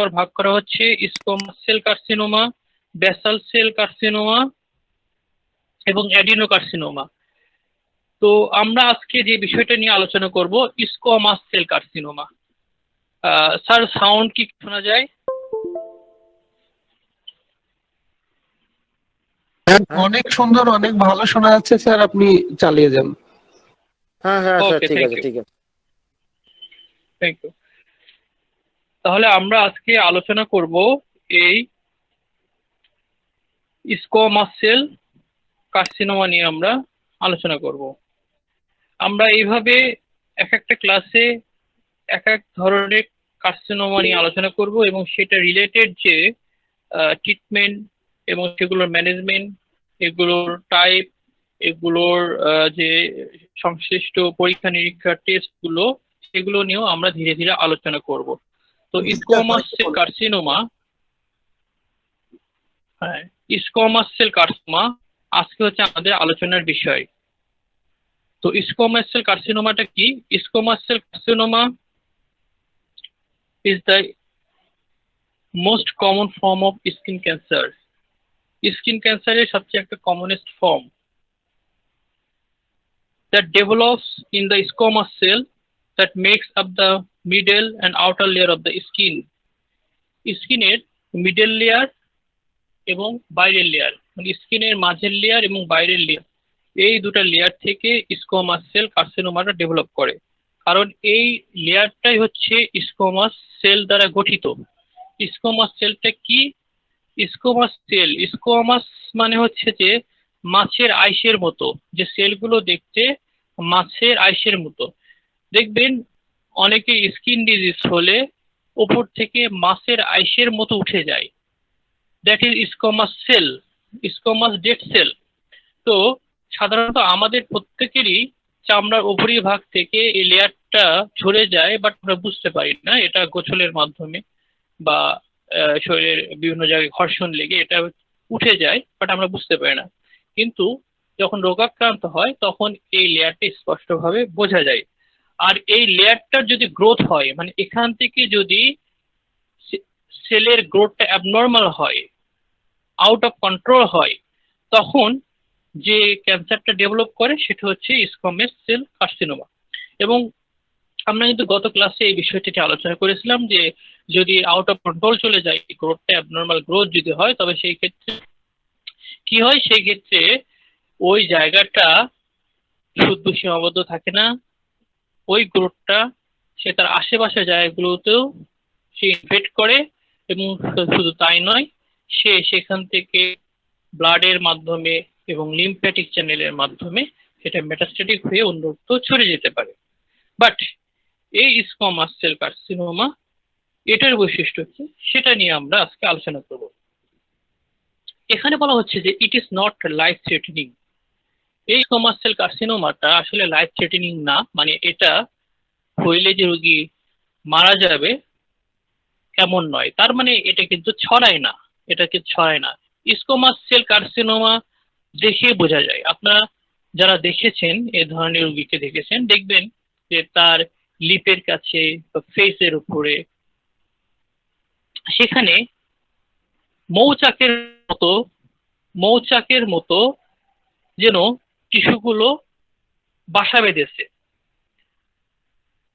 আবার ভাগ করা হচ্ছে squamous cell carcinoma, basal cell carcinoma এবং অ্যাডিনোকার্সিনোমা। তো আমরা আজকে যে বিষয়টা নিয়ে আলোচনা করব squamous cell carcinoma. Sir, sound কি শোনা যায়? অনেক সুন্দর, অনেক ভালো শোনা যাচ্ছে স্যার, আপনি চালিয়ে যান। হ্যাঁ হ্যাঁ স্যার, ওকে, ঠিক থ্যাংক আছে ইউ, ঠিক আছে। Thank you. তাহলে আমরা আজকে আলোচনা করব এই স্কোমাস সেল কার্সিনোমা নিয়ে আমরা আলোচনা করব। আমরা এইভাবে এক একটা ক্লাসে এক এক ধরনের কার্সিনোমা নিয়ে আলোচনা করব এবং সেটা রিলেটেড যে ট্রিটমেন্ট এবং সেগুলোর ম্যানেজমেন্ট, এগুলোর টাইপ, এগুলোর যে সংশ্লিষ্ট পরীক্ষা নিরীক্ষার টেস্টগুলো, সেগুলো নিয়েও আমরা ধীরে ধীরে আলোচনা করব। তো স্কোমাস সেল কার্সিনোমা, হ্যাঁ, স্কোমাস সেল কার্সিনোমা আজকে হচ্ছে আমাদের আলোচনার বিষয়। তো স্কোমাস সেল কার্সিনোমাটা কি? Squamous cell carcinoma is the most common form of skin cancer. Skin cancer এর সবচেয়ে একটা commonest form that develops in the squamous cell that makes up the middle and outer layer of the skin. স্কিনের middle layer এবং বাইরের layer, মানে স্কিনের মাঝের layer এবং বাইরের লেয়ার, এই দুটো লেয়ার থেকে স্কোমাস সেল কার্সিনোমাটা ডেভেলপ করে। কারণ এই লেয়ারটাই হচ্ছে স্কোমাস সেল দ্বারা গঠিত। স্কোমাস সেলটা কি? স্কোমাস সেল, স্কোমাস মানে হচ্ছে যে মাছের আইসের মতো, যে সেলগুলো দেখতে মাছের আইসের মতো। দেখবেন অনেকে স্কিন ডিজিজ হলে উপর থেকে মাছের আইসের মতো উঠে যায়, that is squamous cell, squamous dead cell. তো সাধারণত আমাদের প্রত্যেকেরই চামড়ার উপরি ভাগ থেকে এই লেয়ারটা ঝরে যায়, বাট আমরা বুঝতে পারি না। এটা গোছলের মাধ্যমে বা শরীরের বিভিন্ন জায়গায় ঘর্ষণ লেগে এটা উঠে যায়, বাট আমরা বুঝতে পারি না। কিন্তু যখন রোগাক্রান্ত হয় তখন এই লেয়ারটা স্পষ্টভাবে বোঝা যায়। আর এই লেয়ারটার যদি গ্রোথ হয়, মানে এখান থেকে যদি সেলের গ্রোথটা অ্যাবনর্মাল হয়, আউট অফ কন্ট্রোল হয়, তখন যে ক্যান্সারটা ডেভেলপ করে সেটা হচ্ছে স্কোমাস সেল কার্সিনোমা। এবং আমরা কিন্তু গত ক্লাসে এই বিষয়টি আলোচনা করেছিলাম যে যদি আউট অফ কন্ট্রোল চলে যায়, গ্রোথটা অ্যাবনর্মাল গ্রোথ যদি হয়, তবে সেই ক্ষেত্রে কি হয়? সেই ক্ষেত্রে ওই জায়গাটা শুদ্ধ সীমাবদ্ধ থাকে না, ওই গ্রোথটা সে তার আশেপাশের জায়গাগুলোতেও সে ইনফেক্ট করে। এবং শুধু তাই নয়, সে সেখান থেকে ব্লাডের মাধ্যমে এবং লিম্ফ্যাটিক চ্যানেলের মাধ্যমে সেটা মেটাস্ট্যাটিক হয়ে অন্যত্র ছড়িয়ে যেতে পারে। বাট এই স্কোমাস সেল কার্সিনোমা, এটার বৈশিষ্ট্য কি সেটা নিয়ে আমরা আজকে আলোচনা করব। এখানে বলা হচ্ছে যে it is not life threatening. এই স্কোমাস সেল কার্সিনোমাটা আসলে লাইফ থ্রেটেনিং না, মানে এটা হইলে যে রোগী মারা যাবে এমন নয়। তার মানে এটা কিন্তু ছড়ায় না, এটাকে ছড়ায় না। স্কোমাস সেল কার্সিনোমা দেখে বোঝা যায়। আপনারা যারা দেখেছেন, এ ধরনের রোগীকে দেখেছেন, দেখবেন যে তার লিপের কাছে বা ফেসের উপরে সেখানে মৌচাকের মতো, মৌচাকের মতো যেন টিস্যুগুলো বাসা বেঁধেছে।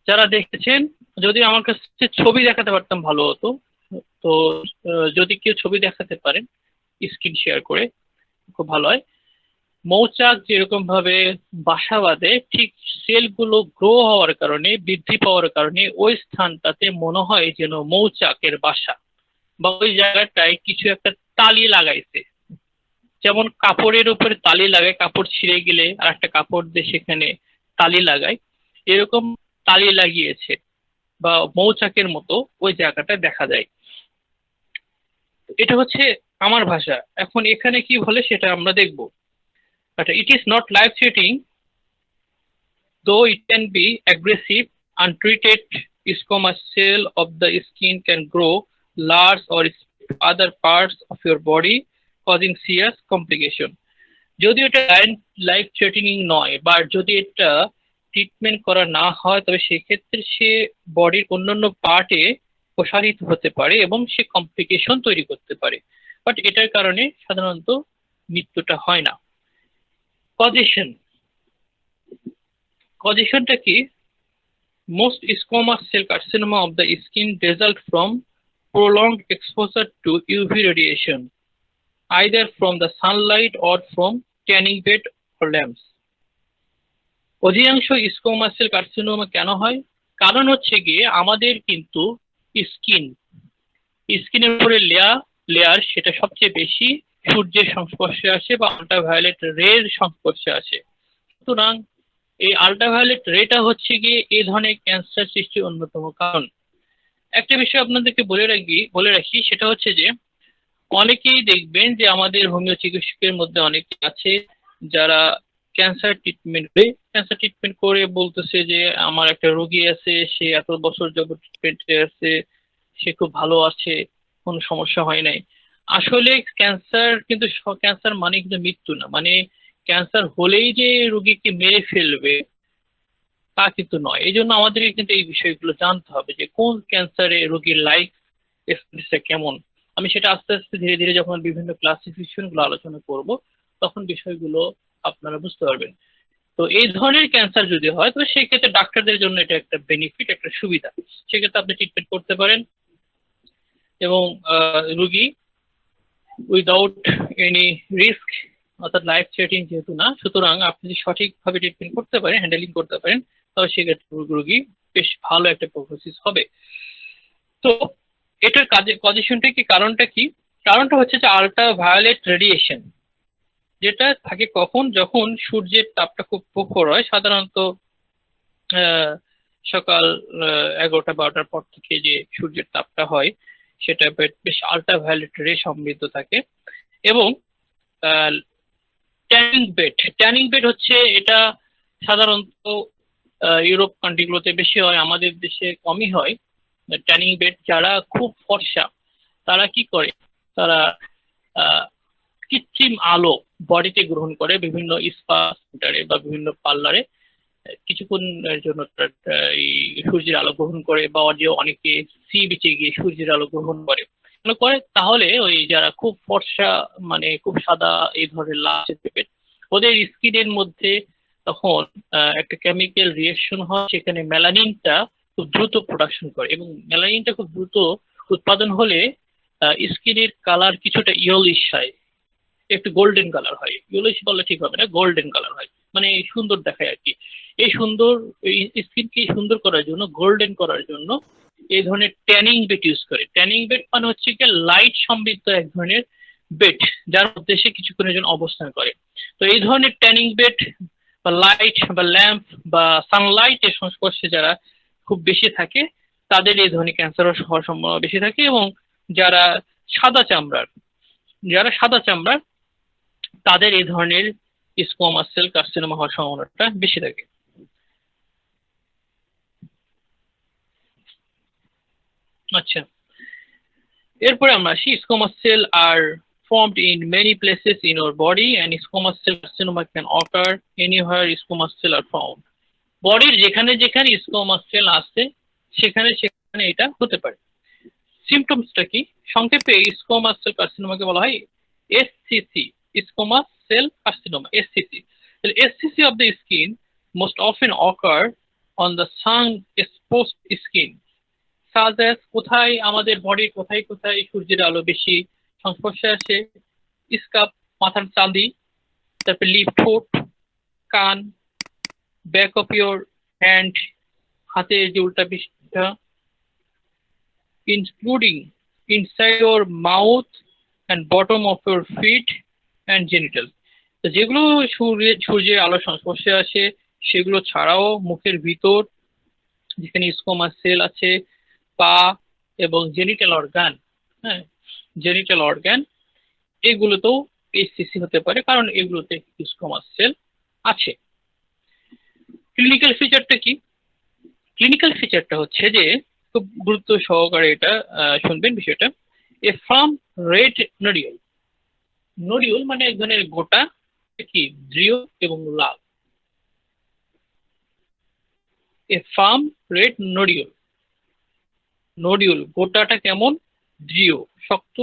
যারা দেখেছেন, যদি আমার কাছে ছবি দেখাতে পারতাম ভালো হতো। তো যদি কেউ ছবি দেখাতে পারেন স্ক্রিন শেয়ার করে খুব ভালো হয়। মৌচাক যেরকম ভাবে বাসা বাঁধে, ঠিক সেলগুলো গ্রো হওয়ার কারণে, বৃদ্ধি পাওয়ার কারণে ওই স্থানটাতে মনে হয় যেন মৌচাকের বাসা, বা ওই জায়গাটায় কিছু একটা তালি লাগাইছে। যেমন কাপড়ের উপরে তালি লাগায়, কাপড় ছিঁড়ে গেলে আর একটা কাপড় দিয়ে সেখানে তালি লাগায়, এরকম তালি লাগিয়েছে বা মৌচাকের মতো ওই জায়গাটা দেখা যায়। এটা হচ্ছে আমার ভাষা। এখন এখানে কি বলে সেটা আমরা দেখব। It is not life-threatening, though it can be aggressive. Untreated squamous cell of the skin can grow large or spread to other parts of your body, causing serious complication. যদি এটা লাইফ থ্রেটেনিং নয় বা যদি এটা treatment করা না হয়, তবে সেক্ষেত্রে সে বডির অন্যান্য পার্টে প্রসারিত হতে পারে এবং সে কমপ্লিকেশন তৈরি করতে পারে, বাট এটার কারণে সাধারণত মৃত্যুটা হয় না। কজেশন, কজেশনটা কি? Most squamous cell carcinoma of the skin result from prolonged exposure to UV radiation, either from the sunlight or from tanning bed or lamps. অধিকাংশ স্কোমাস সেল কার্সিনোমা কেন হয়? কারণ হচ্ছে গিয়ে আমাদের কিন্তু স্কিনের উপরে লেয়ার সেটা সবচেয়ে বেশি সূর্যের সংস্পর্শে আসে বা আল্ট্রাভায়োলেট রের সংস্পর্শে আসে। সুতরাং এই আল্ট্রাভায়োলেট রেটা হচ্ছে গিয়ে এই ধরনের ক্যান্সার সৃষ্টির অন্যতম কারণ। একটা বিষয় আপনাদেরকে বলে রাখি সেটা হচ্ছে যে অনেকেই দেখবেন যে আমাদের হোমিও চিকিৎসকের মধ্যে অনেকে আছে যারা ক্যান্সার ট্রিটমেন্ট করে বলতেছে যে আমার একটা রোগী আছে, সে এত বছর যাবত ট্রিটমেন্টে আছে, সে খুব ভালো আছে, কোনো সমস্যা হয় নাই। আসলে ক্যান্সার মানে কিন্তু মৃত্যু না, মানে ক্যান্সার হলেই যে রোগীকে মেরে ফেলবে তা কিন্তু নয়। এই জন্য আমাদেরকে কিন্তু এই বিষয়গুলো জানতে হবে যে কোন ক্যান্সারে রোগীর লাইফ এক্সপেরিয়েন্সটা কেমন। আমি সেটা আস্তে আস্তে ধীরে ধীরে যখন বিভিন্ন ক্লাসিফিকেশন গুলো আলোচনা করব তখন বিষয়গুলো আপনারা বুঝতে পারবেন। তো এই ধরনের ক্যান্সার যদি হয় তবে সেক্ষেত্রে ডাক্তারদের জন্য এটা একটা বেনিফিট, একটা সুবিধা। সেক্ষেত্রে আপনি ট্রিটমেন্ট করতে পারেন এবং রোগী উইদাউট এনি রিস্ক, অর্থাৎ লাইফ থ্রেটিং যেহেতু না, সুতরাং আপনি যদি সঠিকভাবে ট্রিটমেন্ট করতে পারেন, হ্যান্ডেলিং করতে পারেন, তবে সেক্ষেত্রে রোগী বেশ ভালো একটা প্রগনোসিস হবে। তো এটার কজেশনটা কি, কারণটা কি? কারণটা হচ্ছে যে আল্ট্রাভায়োলেট রেডিয়েশন যেটা থাকে কখন, যখন সূর্যের তাপটা খুব প্রখর হয়, সাধারণত সকাল 11টা-12টার পর থেকে যে সূর্যের তাপটা হয় সেটা বেশ আল্ট্রাভায়োলেট রে সমৃদ্ধ থাকে। এবং ট্যানিং বেড হচ্ছে এটা সাধারণত ইউরোপ কান্ট্রিগুলোতে বেশি হয়, আমাদের দেশে কমই হয়। ট্যানিং বেড যারা খুব ফর্সা তারা কি করে, তারা কৃত্রিম আলো বডিতে গ্রহণ করে বিভিন্ন স্পা সেন্টারে বা বিভিন্ন পার্লারে কিছুক্ষণের জন্য এই সূর্যের আলো গ্রহণ করে, বা অনেকে সি বিচে গিয়ে সূর্যের আলো গ্রহণ করে। তাহলে ওই যারা খুব ফর্সা মানে খুব সাদা এই ধরনের লাল ওদের স্কিনের মধ্যে তখন একটা কেমিক্যাল রিয়েকশন হয়, সেখানে মেলানিনটা খুব দ্রুত প্রোডাকশন করে, এবং মেলানিনটা খুব দ্রুত উৎপাদন হলে স্কিনের কালার কিছুটা ইয়েলোইশ হয়, একটু গোল্ডেন কালার হয়। ইয়েলোইশ বললে ঠিক হবে না, গোল্ডেন কালার হয়, মানে সুন্দর দেখায় আর কি। এই স্কিনকে সুন্দর করার জন্য, গোল্ডেন করার জন্য এই ধরনের ট্যানিং বেড ইউজ করে। ট্যানিং বেড মানে হচ্ছে কি লাইট সমৃদ্ধ এক ধরনের বেড যার মধ্যে সে কিছুক্ষণের জন্য অবস্থান করে। তো এই ধরনের ট্যানিং বেড বা লাইট বা ল্যাম্প বা সানলাইটের সংস্পর্শে যারা খুব বেশি থাকে তাদের এই ধরনের ক্যান্সার হওয়ার সম্ভাবনা বেশি থাকে। এবং যারা সাদা চামড়ার তাদের এই ধরনের স্কোমাস সেল কার্সিনোমা হওয়ার সম্ভাবনাটা বেশি থাকে। আচ্ছা, এরপরে আমরা আসি স্কোমাস সেল আর formed in many places in our body and squamous cell carcinoma can occur anywhere squamous cell are found. বডির যেখানে যেখানে স্কোমাস সেল আছে সেখানে সেখানে এটা হতে পারে। সিমটমসটা কি? সংক্ষেপে স্কোমাস সেল কার্সিনোমাকে বলা হয় SCC, squamous cell carcinoma, SCC. SCC of the skin most often occur on the sun exposed skin, such as কোথায় আমাদের বডির কোথায় কোথায় সূর্যের আলো বেশি সংস্পর্শে আসে, স্কাপ মাথার চাঁদি, তারপর লিপ ঠোঁট, কান, ব্যাক অফ ইউর হ্যান্ড হাতের যে উল্টা পিঠটা, including inside your mouth and bottom of your feet and genital. তো যেগুলো সূর্যের আলো সংস্পর্শে আসে সেগুলো ছাড়াও মুখের ভিতর যেখানে স্কোমাস সেল আছে, পা এবং জেনিটাল অর্গান, হ্যাঁ জেনিটাল অর্গান, এগুলোতেও এসসিসি হতে পারে কারণ এগুলোতে স্কোমাস সেল আছে। ক্লিনিক্যাল ফিচারটা কি? ক্লিনিক্যাল ফিচারটা হচ্ছে যে খুব গুরুত্ব সহকারে এটা শুনবেন বিষয়টা। এ ফার্ম রেড নোডিউল, নোডিউল মানে এক ধরনের গোটা কি দৃঢ় এবং লাল, এ ফার্ম রেড নোডিউল, নডিউল গোটাটা কেমন, দৃঢ়, শক্ত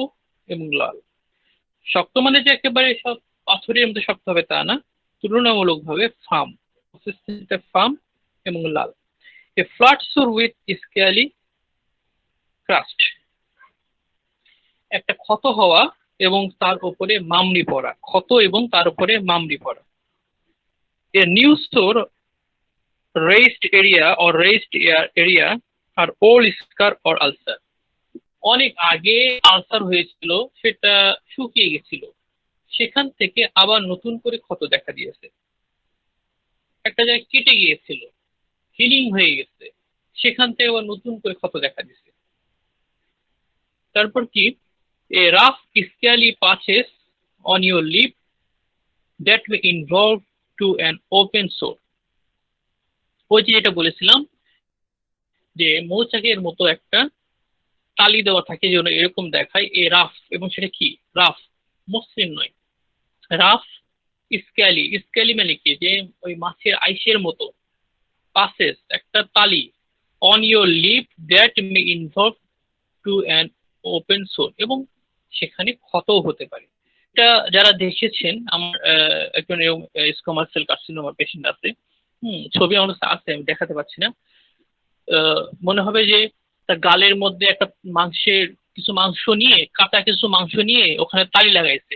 এবং লাল। শক্ত মানে যে একেবারে সব পাথরের মধ্যে শক্ত হবে তা না, তুলনামূলক ভাবে ফার্ম, ফার্ম এবং লাল। A flat sore with scaly crust, একটা ক্ষত হওয়া এবং তার উপরে মামনি পড়া, ক্ষত এবং তার উপরে মামনি পড়া। A new sore raised area or raised area আর old scar or ulcer, অনেক আগে আলসার হয়েছিল, সেটা শুকিয়ে গেছিল, সেখান থেকে আবার নতুন করে ক্ষত দেখা দিয়েছে। একটা জায়গায় কেটে গিয়েছিল, হিলিং হয়ে গেছে, সেখান থেকে আবার নতুন করে ক্ষত দেখা দিয়েছে। তারপর কি, a rough scaly patches on your lip that may involve to an open sore, ওই যে যেটা বলেছিলাম যে মৌচাকের মতো একটা তালি দেওয়া থাকে যেন এরকম দেখায়, এ রাফ, এবং সেটা কি রাফ, মসৃণ নয়, রাফ স্কেলি। স্কেলি মানে কি, যে ওই মাছের আইসের মতো, পাসেস একটা তালি, on your lip that may involve to an open sore, এবং সেখানে ক্ষতও হতে পারে। এটা যারা দেখেছেন, আমার একজন স্কোমাস সেল কার্সিনোমা পেশেন্ট আছে, ছবি আমার কাছে আছে, আমি দেখাতে পারছি না। মনে হবে যে তার গালের মধ্যে একটা মাংসের কিছু মাংস নিয়ে, কাটা কিছু মাংস নিয়ে ওখানে তালি লাগাইছে,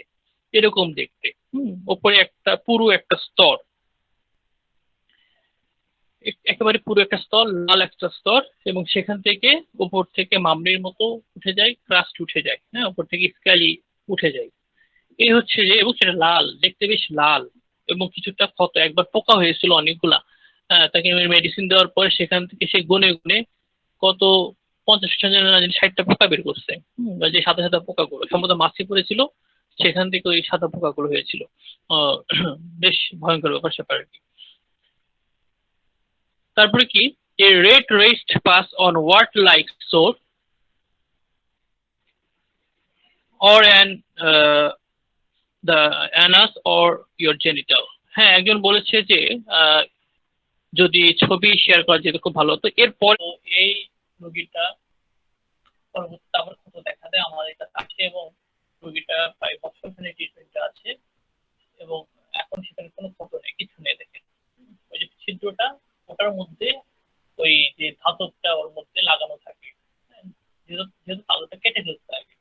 এরকম দেখতে। ওপরে একটা পুরো একটা স্তর, একেবারে পুরো একটা স্তর, লাল একটা স্তর, এবং সেখান থেকে উপর থেকে মামলির মতো উঠে যায়, ক্রাস্ট উঠে যায়, হ্যাঁ, উপর থেকে স্কালি উঠে যায়। এই হচ্ছে যে, এবং সেটা লাল, দেখতে বেশ লাল, এবং কিছুটা ক্ষত, একবার পোকা হয়েছিল অনেকগুলা। তাকে মেডিসিন দেওয়ার পরে সেখান থেকে সে গুনে গুনে কত 50টা না 60টা পোকা বের করছে। যে সাদা সাদা পোকাগুলো সম্ভবত মাছি পড়েছিল, সেখান থেকে ওই সাদা পোকাগুলো হয়েছিল। বেশ ভয়ঙ্কর ব্যাপার স্যাপার আর কি। তারপরে কি, a red rest patch on what like sore or an the anus or your genital। হ্যাঁ, একজন বলেছে যে যদি ছবি শেয়ার করা যেত খুব ভালো হতো। এরপর এই রোগীটা পরবর্তীতে আবার ক্ষত দেখা দেয় আমাদের কাছে আসে, এবং রোগীটা প্রায় বছর খানেক ট্রিটমেন্টে আছে, এবং এখন সেখানে কোনো ক্ষত নেই, কিছু নেই। দেখেন ওই যে ছিদ্রটা, ওটার মধ্যে ওই যে ধাতবটা ওর মধ্যে লাগানো থাকে, যেহেতু ধাতবটা কেটে ফেলতে আগে।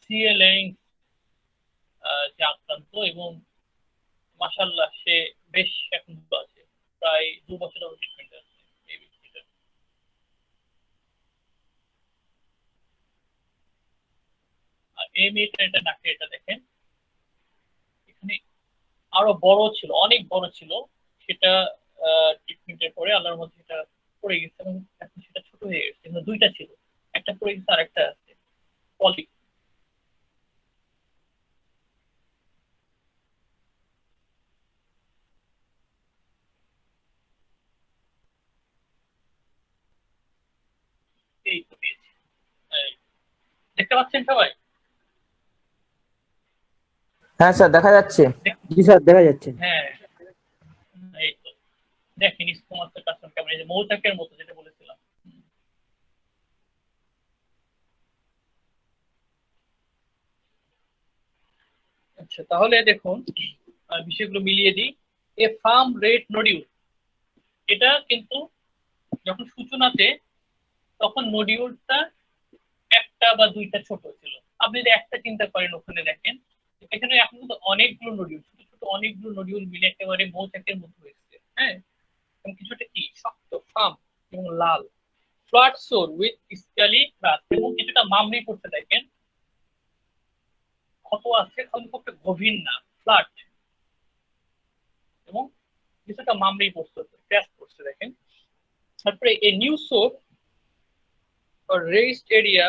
সিএলএ যে আক্রান্ত, এবং মাশাআল্লাহ সে বেশ এখন ভালো আছে, প্রায় 2 বছর ট্রিটমেন্ট আছে এই ব্যক্তিটা। আর এই মেয়েটা, এটা নাকে, এটা দেখেন এখানে আরো বড় ছিল, অনেক বড় ছিল, সেটা ট্রিটমেন্টের পরে আল্লাহর মধ্যে সেটা পড়ে গেছে, এবং এখন সেটা ছোট হয়ে গেছে। কিন্তু দুইটা ছিল, একটা পড়ে গেছে আর একটা আছে, পলি। এই তো পেয়েছি। এই, দেখতে পাচ্ছেন সবাই? হ্যাঁ স্যার, দেখা যাচ্ছে। জি স্যার, দেখা যাচ্ছে। হ্যাঁ, এই তো দেখেন স্কোমাসের কাছে কেমন, এই যে মৌচাকের মতো যেটা বলেছিলাম। আচ্ছা, তাহলে দেখুন বিষয়গুলো মিলিয়ে দিই। এ ফার্ম রেড নডিউল, এটা কিন্তু যখন সূচনাতে, তখন নডিউলটা একটা বা দুইটা ছোট ছিল। আপনি যদি একটা চিন্তা করেন, ওখানে দেখেন এখানে এখন কিন্তু অনেকগুলো নডিউল, ছোট ছোট অনেকগুলো নডিউল মিলে একেবারে মৌচাকের মতো হয়েছে, হ্যাঁ, এবং কিছুটা কি শক্ত, ফার্ম এবং লাল। Flat sore with scaly crust, এবং কিছুটা মামনি করতে দেখেন, ক্ষত আছে, কিন্তু খুব একটা গভীর না, ফ্ল্যাট, এবং কিছুটা মামনি পড়ছে, ক্র্যাশ করছে দেখেন। তারপরে a new sore or raised area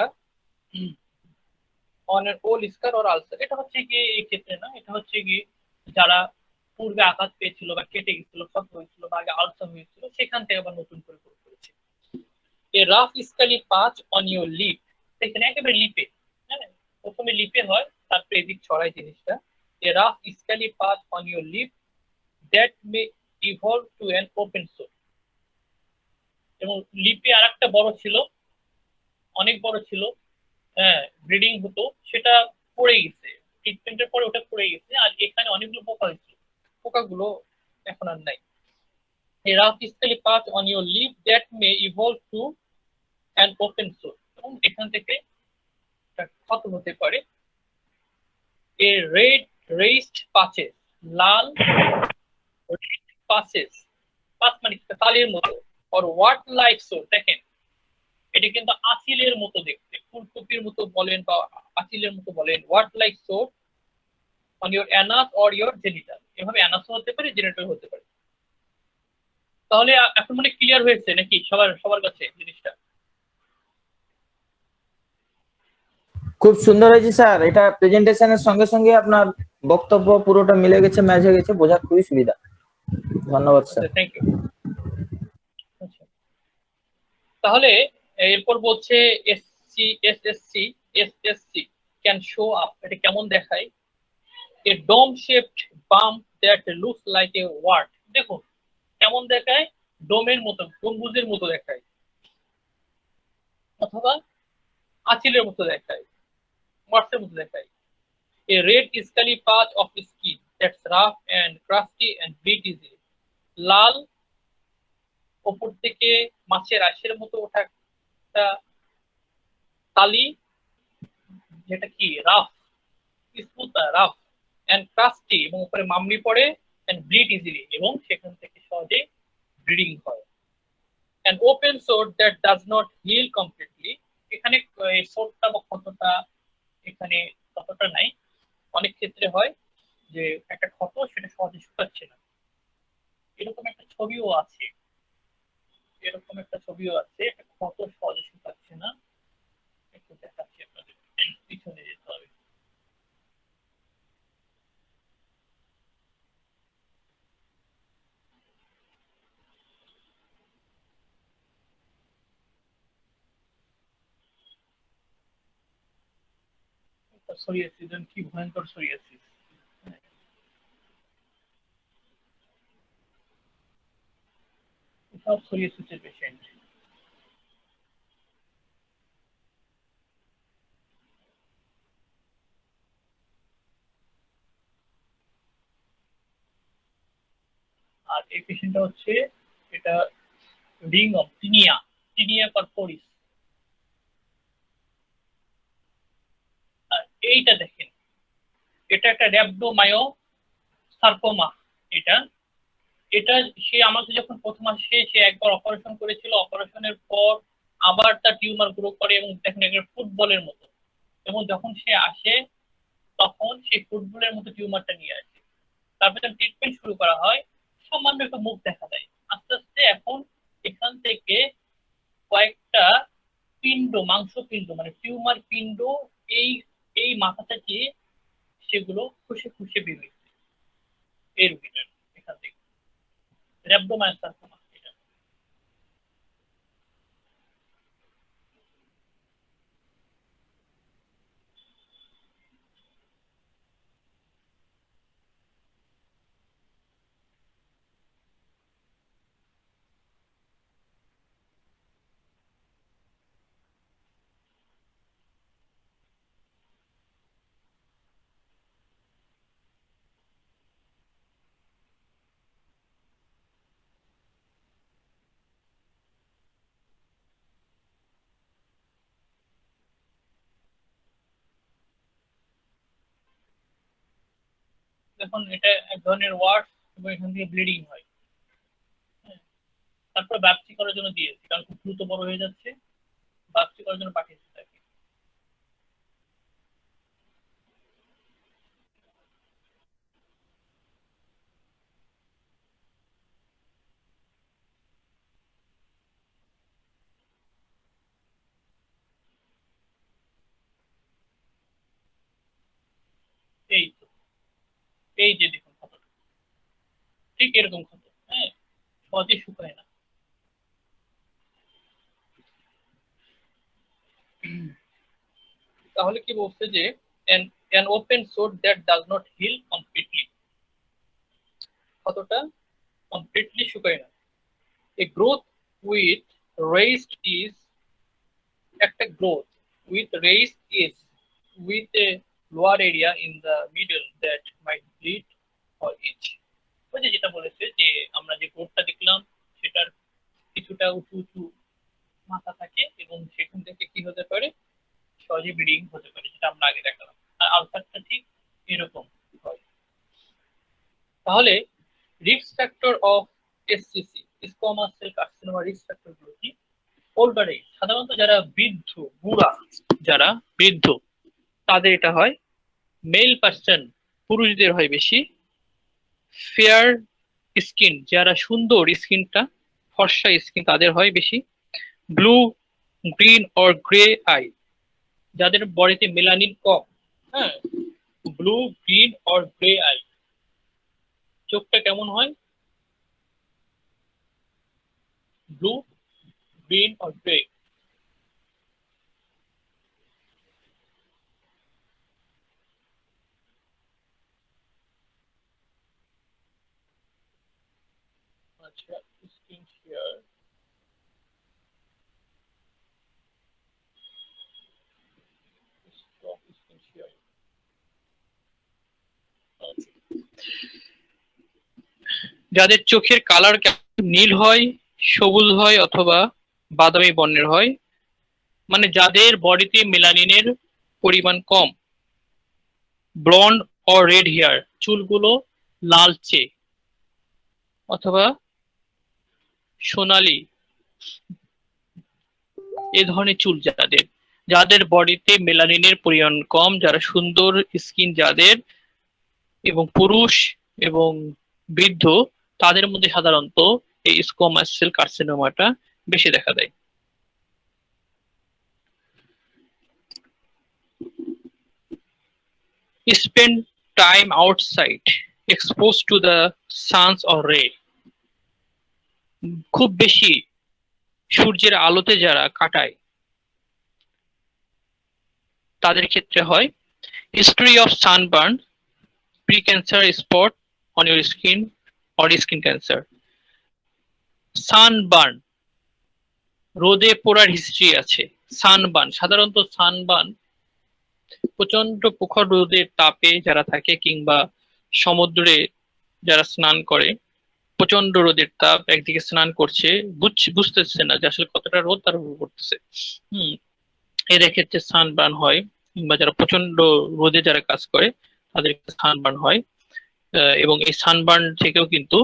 on an old scar or ulcer, এটা হচ্ছে কি এই ক্ষেত্রে না, এটা হচ্ছে কি যারা পূর্বে আঘাত পেয়েছিল বা কেটে গেছিল, ক্ষত হয়েছিল বা আগে আলসার হয়েছিল, সেখান থেকে আবার নতুন করে গ্রো করেছে। এ রাফ স্কেলি পাচ অন ইউর লিপ এখানে একেবারে লিপে, হ্যাঁ, প্রথমে লিপে হয়, তারপরে এদিক ছড়ায় জিনিসটা। A rough scaly patch on your lip that may evolve to an open sore. এবং লিপে আর একটা বড় ছিল, অনেক বড় ছিল, হ্যাঁ, ব্রিডিং হতো, সেটা পড়ে গেছে, ট্রিটমেন্টের পরে ওটা পড়ে গেছে। আর এখানে অনেকগুলো পোকা হয়েছিল, পোকাগুলো এখন আর নাই। A rough scaly path on your leaf that may evolve to an open sore, এবং এখান থেকে ক্ষত হতে পারে। A red raised patches, লাল পাচেস, পাঁচ মানে তালের মতো, or what like so, দেখেন এটা কিন্তু আঁচিলের মতো দেখতে, ফুলকপির মতো বলেন বা আঁচিলের মতো বলেন, what like so on your anus or your genital, এভাবে অ্যানাসও হতে পারে, জেনিটাল হতে পারে। তাহলে এখন মানে ক্লিয়ার হয়েছে নাকি সবার সবার কাছে জিনিসটা? খুব সুন্দর হয়েছে স্যার, এটা প্রেজেন্টেশনের সঙ্গে সঙ্গে আপনার বক্তব্য পুরোটা মিলে গেছে, ম্যাচ হয়ে গেছে, বোঝার খুবই সুবিধা। ধন্যবাদ স্যার। Thank you. তাহলে এরপর বলছে SC SSC SSC can show up, এটা কেমন দেখায়? A dome shaped bump that looks like a wart, দেখুন কেমন দেখায়, ডোমের মতো, গম্বুজের মতো দেখায়, অথবা আঁচিলের মতো দেখায়, ওয়ার্ডসের মতো দেখায়। A red scaly patch of skin that's rough and crusty and bleed easily, লাল ওপর থেকে মাছের আঁশের মতো ওঠা একটা কালি, যেটা কি rough, smooth rough and Krusty, এবং উপরে মামলি পড়ে, এন্ড ব্লিড ইজিলি, এবং সেখান থেকে সহজে ব্লিডিং হয়। an open sore that does not heal completely, এখানে সোরটা বা ক্ষতটা এখানে ততটা নাই, অনেক ক্ষেত্রে হয় যে একটা ক্ষত সেটা সহজে শুকাচ্ছে না, এরকম একটা ছবিও আছে, এরকম একটা ছবিও আছে, একটা ক্ষত সহজে শুকাচ্ছে না। একটু দেখাচ্ছি আপনাদের, পিছনে যেতে হবে। সোরিয়াসিস, কি ভয়ঙ্কর সোরিয়াসিস, সব সোরিয়াসিসের পেশেন্ট। আর এই পেশেন্টটা হচ্ছে, এটা রিং অফ টিনিয়া, টিনিয়া পারফোরিস। আর এইটা দেখেন, এটা একটা র্যাবডোমায়ো সার্কোমা। এটা এটা সে আমাকে যখন প্রথম আসে, সে একবার অপারেশন করেছিল, অপারেশনের পর আবার তার টিউমার গ্রো করে, এবং দেখেন একটা ফুটবলের মতো, এবং যখন সে আসে তখন সেই ফুটবলের মতো টিউমারটা নিয়ে আসে। তারপরে যখন ট্রিটমেন্ট শুরু করা হয়, সামান্য একটু মুখ দেখা দেয়, আস্তে আস্তে এখন এখান থেকে কয়েকটা পিণ্ড, মাংস পিণ্ড মানে টিউমার পিণ্ড, এই এই মাথা থেকে সেগুলো খুশে খুশে বেরোচ্ছে এই রোগীটার এখান থেকে, র্যাবডোমায়োসার্কোমা এটা। দেখুন এটা এক ধরনের ওয়ার্ড, এবং এখান থেকে ব্লিডিং হয়। হ্যাঁ, তারপর বায়োপসি করার জন্য দিয়েছি, কারণ খুব দ্রুত বড় হয়ে যাচ্ছে, বায়োপসি করার জন্য পাঠিয়েছি তাকে। এই তো, এই যে দেখুন ক্ষতটা, ঠিক এরকম ক্ষত, হ্যাঁ, সহজে শুকায় না। তাহলে কি বলছে যে an open sore that does not heal completely, কতটা completely শুকায় না। a growth with raised is, একটা growth with raised is with a lower area in the middle that might bleed or itch। ওই যে যেটা বলেছে যে আমরা যে গ্রোথটা দেখলাম সেটার কিছুটা উঁচু উঁচু মাথা থাকে এবং সেখান থেকে কি হতে পারে, সহজে ব্লিডিং হতে পারে, যেটা আমরা আগে দেখালাম। আর আলসারটা ঠিক এরকম হয়। তাহলে risk factor of SCC, squamous cell carcinoma risk factor গুলো কি? ওল্ডার এজ, সাধারণত যারা বৃদ্ধ, বুড়া, যারা বৃদ্ধ তাদের এটা হয়। মেল পার্সন, পুরুষদের হয় বেশি। ফেয়ার স্কিন, যারা সুন্দর স্কিনটা, ফর্সা স্কিন, তাদের হয় বেশি। Blue, green or grey I, যাদের বডিতে মেলানিন কম, হ্যাঁ, blue, green or grey I, চোখটা কেমন হয়? Blue, green or grey. আচ্ছা, স্কিন শেয়ার, স্কিন শেয়ার। যাদের চোখের কালার নীল হয়, সবুজ হয় অথবা বাদামি বর্ণের হয়, মানে যাদের বডিতে মেলানিনের পরিমাণ কম। ব্লন্ড অর রেড হেয়ার, চুলগুলো লালচে অথবা সোনালী, এ ধরনের চুল যাদের, যাদের বডিতে মেলানিনের পরিমাণ কম, যারা সুন্দর স্কিন যাদের, এবং পুরুষ এবং বৃদ্ধ, তাদের মধ্যে সাধারণত এই স্কোয়ামাস সেল কার্সিনোমাটা বেশি দেখা দেয়। Spend time outside exposed to the suns or ray, খুব বেশি সূর্যের আলোতে যারা কাটায় তাদের ক্ষেত্রে হয়। History of sunburn, pre-cancer spot on your skin or skin cancer. Sunburn, রোদে পোড়ার হিস্ট্রি আছে। সানবার্ন, সাধারণত সানবার্ন প্রচন্ড প্রখর রোদের তাপে যারা থাকে কিংবা সমুদ্রে যারা স্নান করে, প্রচন্ড রোদের তাপ, একদিকে স্নান করছে, বুঝতেছে না যে আসলে কতটা রোদ তার উপর পড়তেছে, এদের ক্ষেত্রে সানবার্ন হয়। কিংবা যারা প্রচন্ড রোদে যারা কাজ করে তাদের সানবার্ন হয়। এবং এই সানবার্ন থেকেও কিন্তু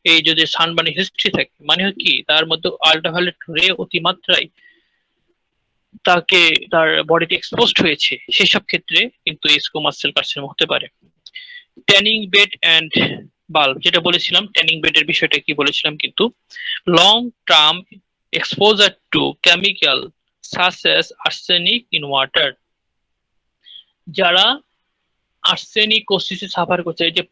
এই যদি সানবার্নের হিস্ট্রি থাকে, মানে কি তার মধ্যে আল্ট্রাভায়োলেট রে অতিমাত্রায় তাকে তার বডিতে এক্সপোজড হয়েছে, সেসব ক্ষেত্রে কিন্তু স্কোয়ামাস সেল কার্সিনোমা হতে পারে। ট্যানিং বেড অ্যান্ড বাল্ব, যেটা বলেছিলাম, ট্যানিং বেডের বিষয়টা কি বলেছিলাম, কিন্তু long term exposure two chemical such as arsenic in water, যারা আর্সেনিকোসিসে সাফার করছে, যে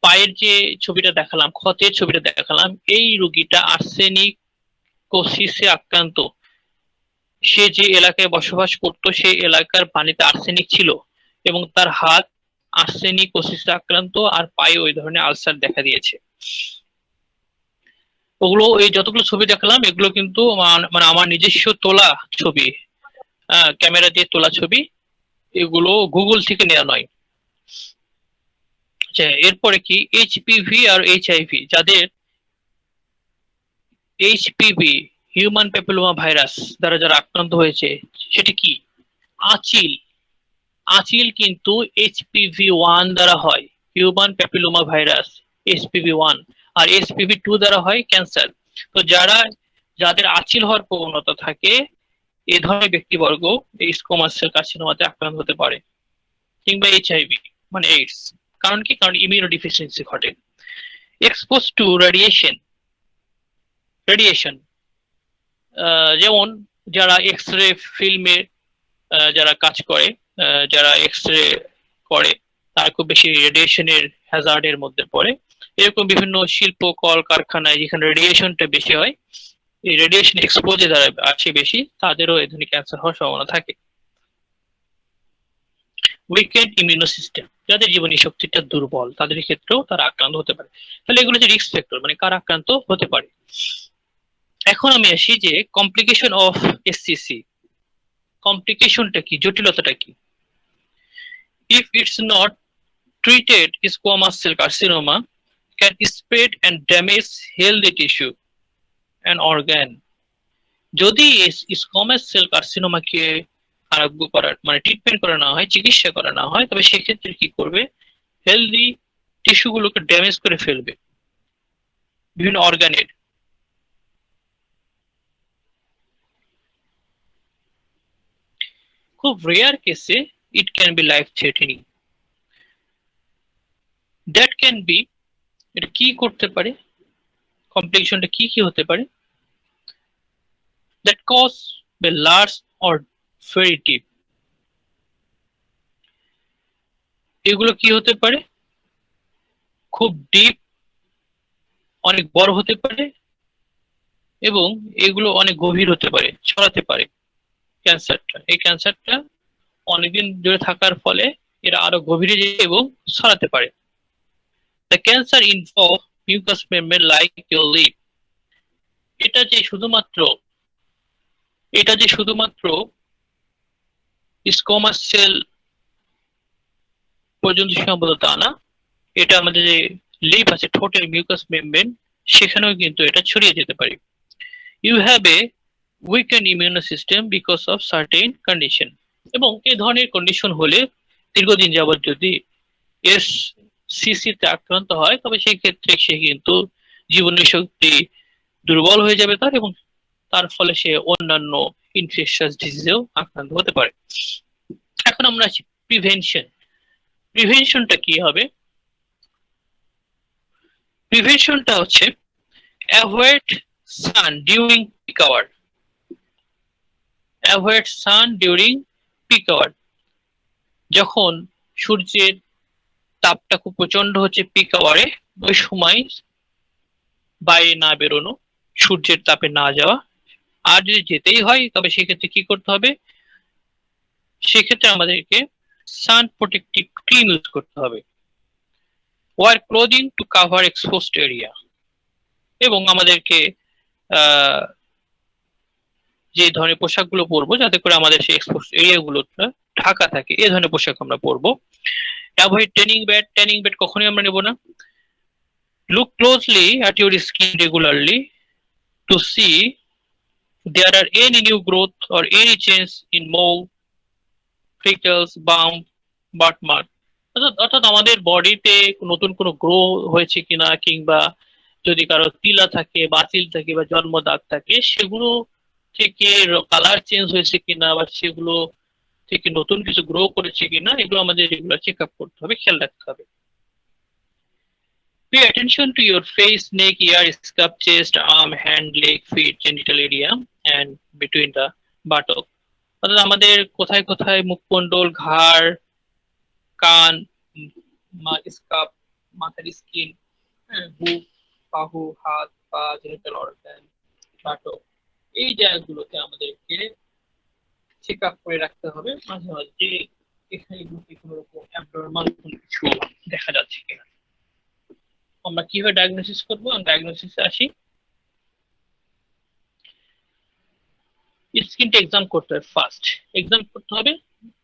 পায়ের যে ছবিটা দেখালাম, ক্ষতের ছবিটা দেখালাম, এই রোগীটা আর্সেনিকোসিসে আক্রান্ত। সে যে এলাকায় বসবাস করত সেই এলাকার পানিতে আর্সেনিক ছিল এবং তার হাত আর্সেনিকোসিসে আক্রান্ত আর পায়ে ওই ধরনের আলসার দেখা দিয়েছে। ওগুলো, এই যতগুলো ছবি দেখালাম এগুলো কিন্তু মানে আমার নিজস্ব তোলা ছবি, ক্যামেরা দিয়ে তোলা ছবি, এগুলো গুগল থেকে নেওয়া নয়। আচ্ছা, এরপরে কি এইচপিভি আর এইচআইভি, যাদের এইচপিভি হিউম্যান প্যাপিলোমা ভাইরাস দ্বারা যারা আক্রান্ত হয়েছে, সেটি কি? আঁচিল কিন্তু HPV-1 দ্বারা হয়, হিউম্যান প্যাপিলোমা ভাইরাস HPV-1, আর HPV-2 দ্বারা হয় ক্যান্সার। তো যাদের আঁচিল হওয়ার প্রবণতা থাকে, এ ধরনের ব্যক্তিবর্গ এই স্কোয়ামাস সেল কার্সিনোমাতে আক্রান্ত হতে পারে। কিংবা এইচআইভি মানে এইডস, কারণ কি? কারণ ইমিউনোডিফিসিয়েন্সি ঘটে। এক্সপোজ টু রেডিয়েশন, যেমন যারা এক্স রে ফিল্মে যারা কাজ করে, যারা এক্স রে করে, তারা খুব বেশি রেডিয়েশনের হ্যাজার্ডের মধ্যে পড়ে। এরকম বিভিন্ন শিল্প কল কারখানায় যেখানে রেডিয়েশনটা বেশি হয়, এই রেডিয়েশন এক্সপোজে যারা আছে বেশি, তাদেরও এই ধরনের ক্যান্সার হওয়ার সম্ভাবনা থাকে। উইকেন্ড ইমিউনো সিস্টেম, যাদের জীবনী শক্তিটা দুর্বল তাদের ক্ষেত্রেও তারা আক্রান্ত হতে পারে। তাহলে এগুলো হচ্ছে রিস্ক ফ্যাক্টর, মানে কারা আক্রান্ত হতে পারে। এখন আমি আসি যে কমপ্লিকেশন অফ এসসিসি। কমপ্লিকেশনটা কি, জটিলতাটা কি? If it's not treated, squamous cell carcinoma can spread and damage healthy tissue and organ. যদি স্কোয়ামাস সেল কার্সিনোমাকে আরোগ্য করার মানে ট্রিটমেন্ট করা না হয়, চিকিৎসা করা না হয়, তবে সেক্ষেত্রে কি করবে? হেলদি টিস্যুগুলোকে ড্যামেজ করে ফেলবে, বিভিন্ন অর্গানের। খুব রেয়ার কেসে it can be life threatening. That can be, এটা কি করতে পারে, কমপ্লিকেশনটা কি কি হতে পারে? that cause by large or very deep. এগুলো কি হতে পারে? খুব ডিপ, অনেক বড় হতে পারে, এবং এগুলো অনেক গভীর হতে পারে, ছড়াতে পারে ক্যান্সারটা। এই ক্যান্সারটা অনেকদিন ধরে থাকার ফলে এরা আরো গভীরে যায় এবং ছড়াতে পারে। The cancer involve mucous membrane like your lip. এটা যে শুধুমাত্র স্কোয়ামাস সেল পর্যন্ত সীমাবদ্ধ তা না, এটা আমাদের যে লিপ আছে, ঠোঁটের মিউকাস মেমব্রেন, সেখানেও কিন্তু এটা ছড়িয়ে যেতে পারে। You have a weakened immuno system because of certain condition. এবং এই ধরনের কন্ডিশন হলে দীর্ঘদিন যাবত যদি এসসিসি তে আক্রান্ত হয়, তবে সেই ক্ষেত্রে সে কিন্তু জীবনী শক্তি দুর্বল হয়ে যাবে তার, এবং তার ফলে সে অন্যান্য ইনফেকশাস ডিজিজেও আক্রান্ত হতে পারে। এখন আমরা আছি প্রিভেনশন। প্রিভেনশনটা কি হবে? প্রিভেনশনটা হচ্ছে অ্যাভয়েড সান ডিউরিং পিক আওয়ার। অ্যাভয়েড সান ডিউরিং পিক আওয়ার, যখন সূর্যের তাপটা খুব প্রচন্ড হচ্ছে পিক আওয়ারে, ওই সময় বাইরে না বেরোনো, সূর্যের তাপে না যাওয়া। আর যদি যেতেই হয় তবে সেক্ষেত্রে কি করতে হবে? সেক্ষেত্রে আমাদেরকে সান প্রোটেক্টিভ ক্রিম ইউজ করতে হবে। Wear clothing to cover exposed area, এবং আমাদেরকে যে ধরনের পোশাকগুলো পরবো যাতে করে আমাদের সেই এক্সপোজড এরিয়াগুলো ঢাকা থাকে, এই ধরনের পোশাক আমরা পরবো। Avoid tanning bed. Tanning bed কখনোই আমরা নেব না। Look closely at your skin regularly to see there are any new growth or any change in mole, freckles, bump, birthmark. অর্থাৎ আমাদের বডিতে নতুন কোনো গ্রো হয়েছে কিনা, কিংবা যদি কারো তিলা থাকে, বাতিল থাকে বা জন্ম দাগ থাকে, সেগুলো থেকে কালার চেঞ্জ হয়েছে কিনা, বা সেগুলো থেকে নতুন কিছু গ্রো করেছে কিনা, এগুলো আমাদের রেগুলার চেক আপ করতে হবে, খেয়াল রাখতে হবে। Pay attention to your face, neck, ear, scalp, chest, arm, hand, leg, feet, genital area, and between the buttock. অর্থাৎ আমাদের কোথায় কোথায় মুখমণ্ডল, ঘাড়, কান, স্কাপ, মাথার স্কিন, বুক, বাহু, হাত, পা, জেনিটাল অর্গান, বাটক, এই জায়গাগুলোতে আমাদেরকে চেক আপ করে রাখতে হবে মাঝে মাঝে, যে এখানে কোনো রকম অ্যাবনরমাল কিছু দেখা যাচ্ছে কিনা। আমরা কিভাবে ডায়াগনোসিস করবো? ডায়াগনোসিসে আসি। স্কিনটা এক্সাম করতে হবে। ফার্স্ট এক্সাম করতে হবে,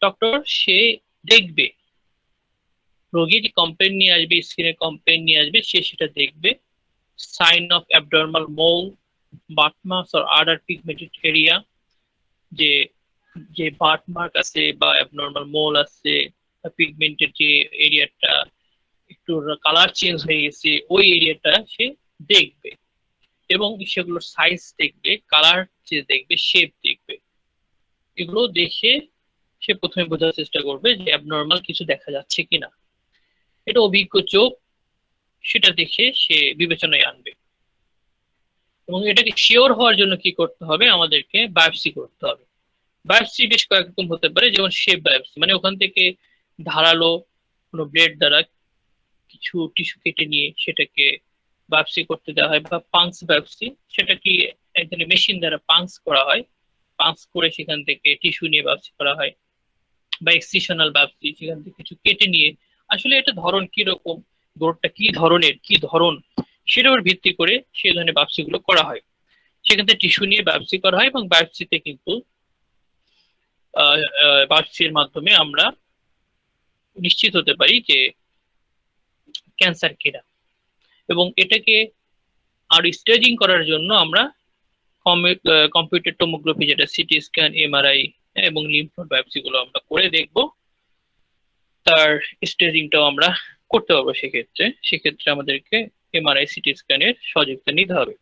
ডক্টর সে দেখবে, রোগী যে কমপ্লেন নিয়ে আসবে, স্কিনের কমপ্লেন নিয়ে আসবে, সে সেটা দেখবে। Sign of abnormal mole, birthmarks or other pigmented area, যে বার্থমার্ক আছে বা অ্যাবনরমাল মোল আছে, পিগমেন্টেড যে এরিয়াটা একটু কালার চেঞ্জ হয়ে গেছে, ওই এরিয়াটা সে দেখবে, এবং সেগুলোর সাইজ দেখবে, কালার দেখবে, শেপ দেখবে। এগুলো দেখে সে প্রথমে বোঝার চেষ্টা করবে যে অ্যাবনরমাল কিছু দেখা যাচ্ছে কিনা। এটা অভিজ্ঞ চোখ সেটা দেখে সে বিবেচনায় আনবে। এবং এটাকে শিওর হওয়ার জন্য কি করতে হবে? আমাদেরকে বায়োপসি করতে হবে। বায়োপসি বেশ কয়েক রকম হতে পারে, যেমন শেপ বায়োপসি, মানে ওখান থেকে ধারালো কোনো ব্লেড দ্বারা কিছু টিস্যু কেটে নিয়ে সেটাকে বায়োপসি করতে দেওয়া হয়, বা পাংস বায়োপসি, সেটা কি এক ধরনের মেশিন দ্বারা পাংস করা হয়, পাংস করে সেখান থেকে টিস্যু নিয়ে বায়োপসি করা হয়। বা এক্সিশনাল বায়োপসি, সেখান থেকে কিছু কেটে নিয়ে আসলে এটা ধরন কি রকম, গ্রোথটা কি ধরনের, কি ধরন, সেটার উপর ভিত্তি করে সেই ধরনের বায়োপসি গুলো করা হয়। সেখান থেকে টিস্যু নিয়ে বায়োপসি করা হয় এবং বায়োপসিতে কিন্তু বায়োপসির মাধ্যমে আমরা নিশ্চিত হতে পারি যে ক্যান্সার কিনা। এবং এটাকে আর স্টেজিং করার জন্য আমরা কম্পিউটার টোমোগ্রাফি, যেটা সিটি স্ক্যান, এমআরআই এবং লিম্ফ নোড বায়োপসি গুলো আমরা করে দেখব, তার স্টেজিংটাও আমরা করতে পারবো। সেক্ষেত্রে আমাদেরকে এমআরআই, সিটি স্ক্যানের সহযোগিতা নিতে হবে।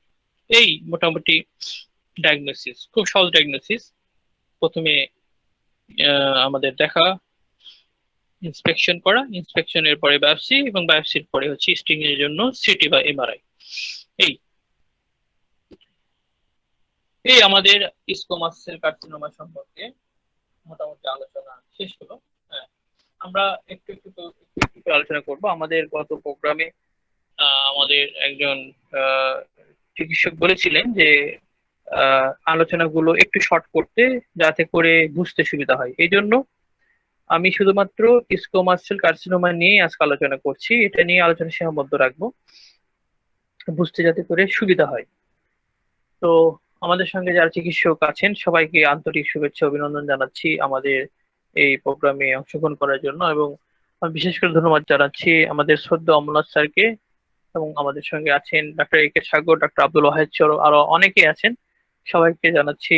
এই মোটামুটি ডায়াগনোসিস, খুব সহজ ডায়াগনোসিস। প্রথমে আমাদের দেখা, ইন্সপেকশন করা, ইন্সপেকশনের পরে বায়োপসি এবং বায়োপসির পরে হচ্ছে স্টিং এর জন্য সিটি বা এমআরআই। এই এই আমাদের স্কোমাস সেল কার্সিনোমা সম্পর্কে মোটামুটি আলোচনা শেষ হলো। হ্যাঁ, আমরা একটু একটু আলোচনা করব। আমাদের গত প্রোগ্রামে আমাদের একজন চিকিৎসক বলেছিলেন যে আলোচনাগুলো একটু শর্ট করতে, যাতে করে বুঝতে সুবিধা হয়। এই জন্য আমি শুধুমাত্র স্কোমাস সেল কার্সিনোমা নিয়ে আজকে আলোচনা করছি। এটা নিয়ে আলোচনা সীমাবদ্ধ রাখবো, বুঝতে যাতে করে সুবিধা হয়। তো আমাদের সঙ্গে যারা চিকিৎসক আছেন সবাইকে আন্তরিক শুভেচ্ছা অভিনন্দন জানাচ্ছি আমাদের এই প্রোগ্রামে অংশগ্রহণ করার জন্য। এবং আমি বিশেষ করে ধন্যবাদ জানাচ্ছি আমাদের শ্রদ্ধেয় অমরনাথ স্যারকে, এবং আমাদের সঙ্গে আছেন ডাক্তার এ কে সাগর, ডাক্তার আব্দুল ওয়াহেদ চরো, আরো অনেকে আছেন। সবাইকে জানাচ্ছি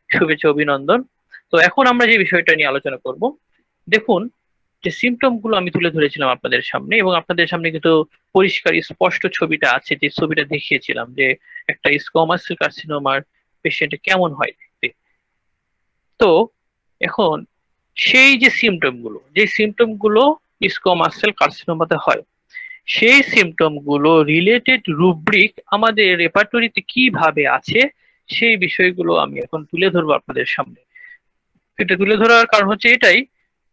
শুভেচ্ছা অভিনন্দন। তো এখন আমরা যে বিষয়টা নিয়ে আলোচনা করব, দেখুন যে সিমটম গুলো আমি তুলে ধরেছিলাম আপনাদের সামনে, এবং আপনাদের সামনে কিন্তু পরিষ্কার স্পষ্ট ছবিটা আছে, যে ছবিটা দেখিয়েছিলাম যে একটা স্কোমাস সেল কার্সিনোমার পেশেন্ট কেমন হয় দেখতে। তো এখন সেই যে সিমটম গুলো স্কোমাস সেল কার্সিনোমাতে হয়, সেই সিমটম গুলো রিলেটেড রুব্রিক আমাদের রেপার্টরিতে কিভাবে আছে, সেই বিষয়গুলো আমি এখন তুলে ধরবো আপনাদের সামনে। এটা তুলে ধরার কারণ হচ্ছে এটাই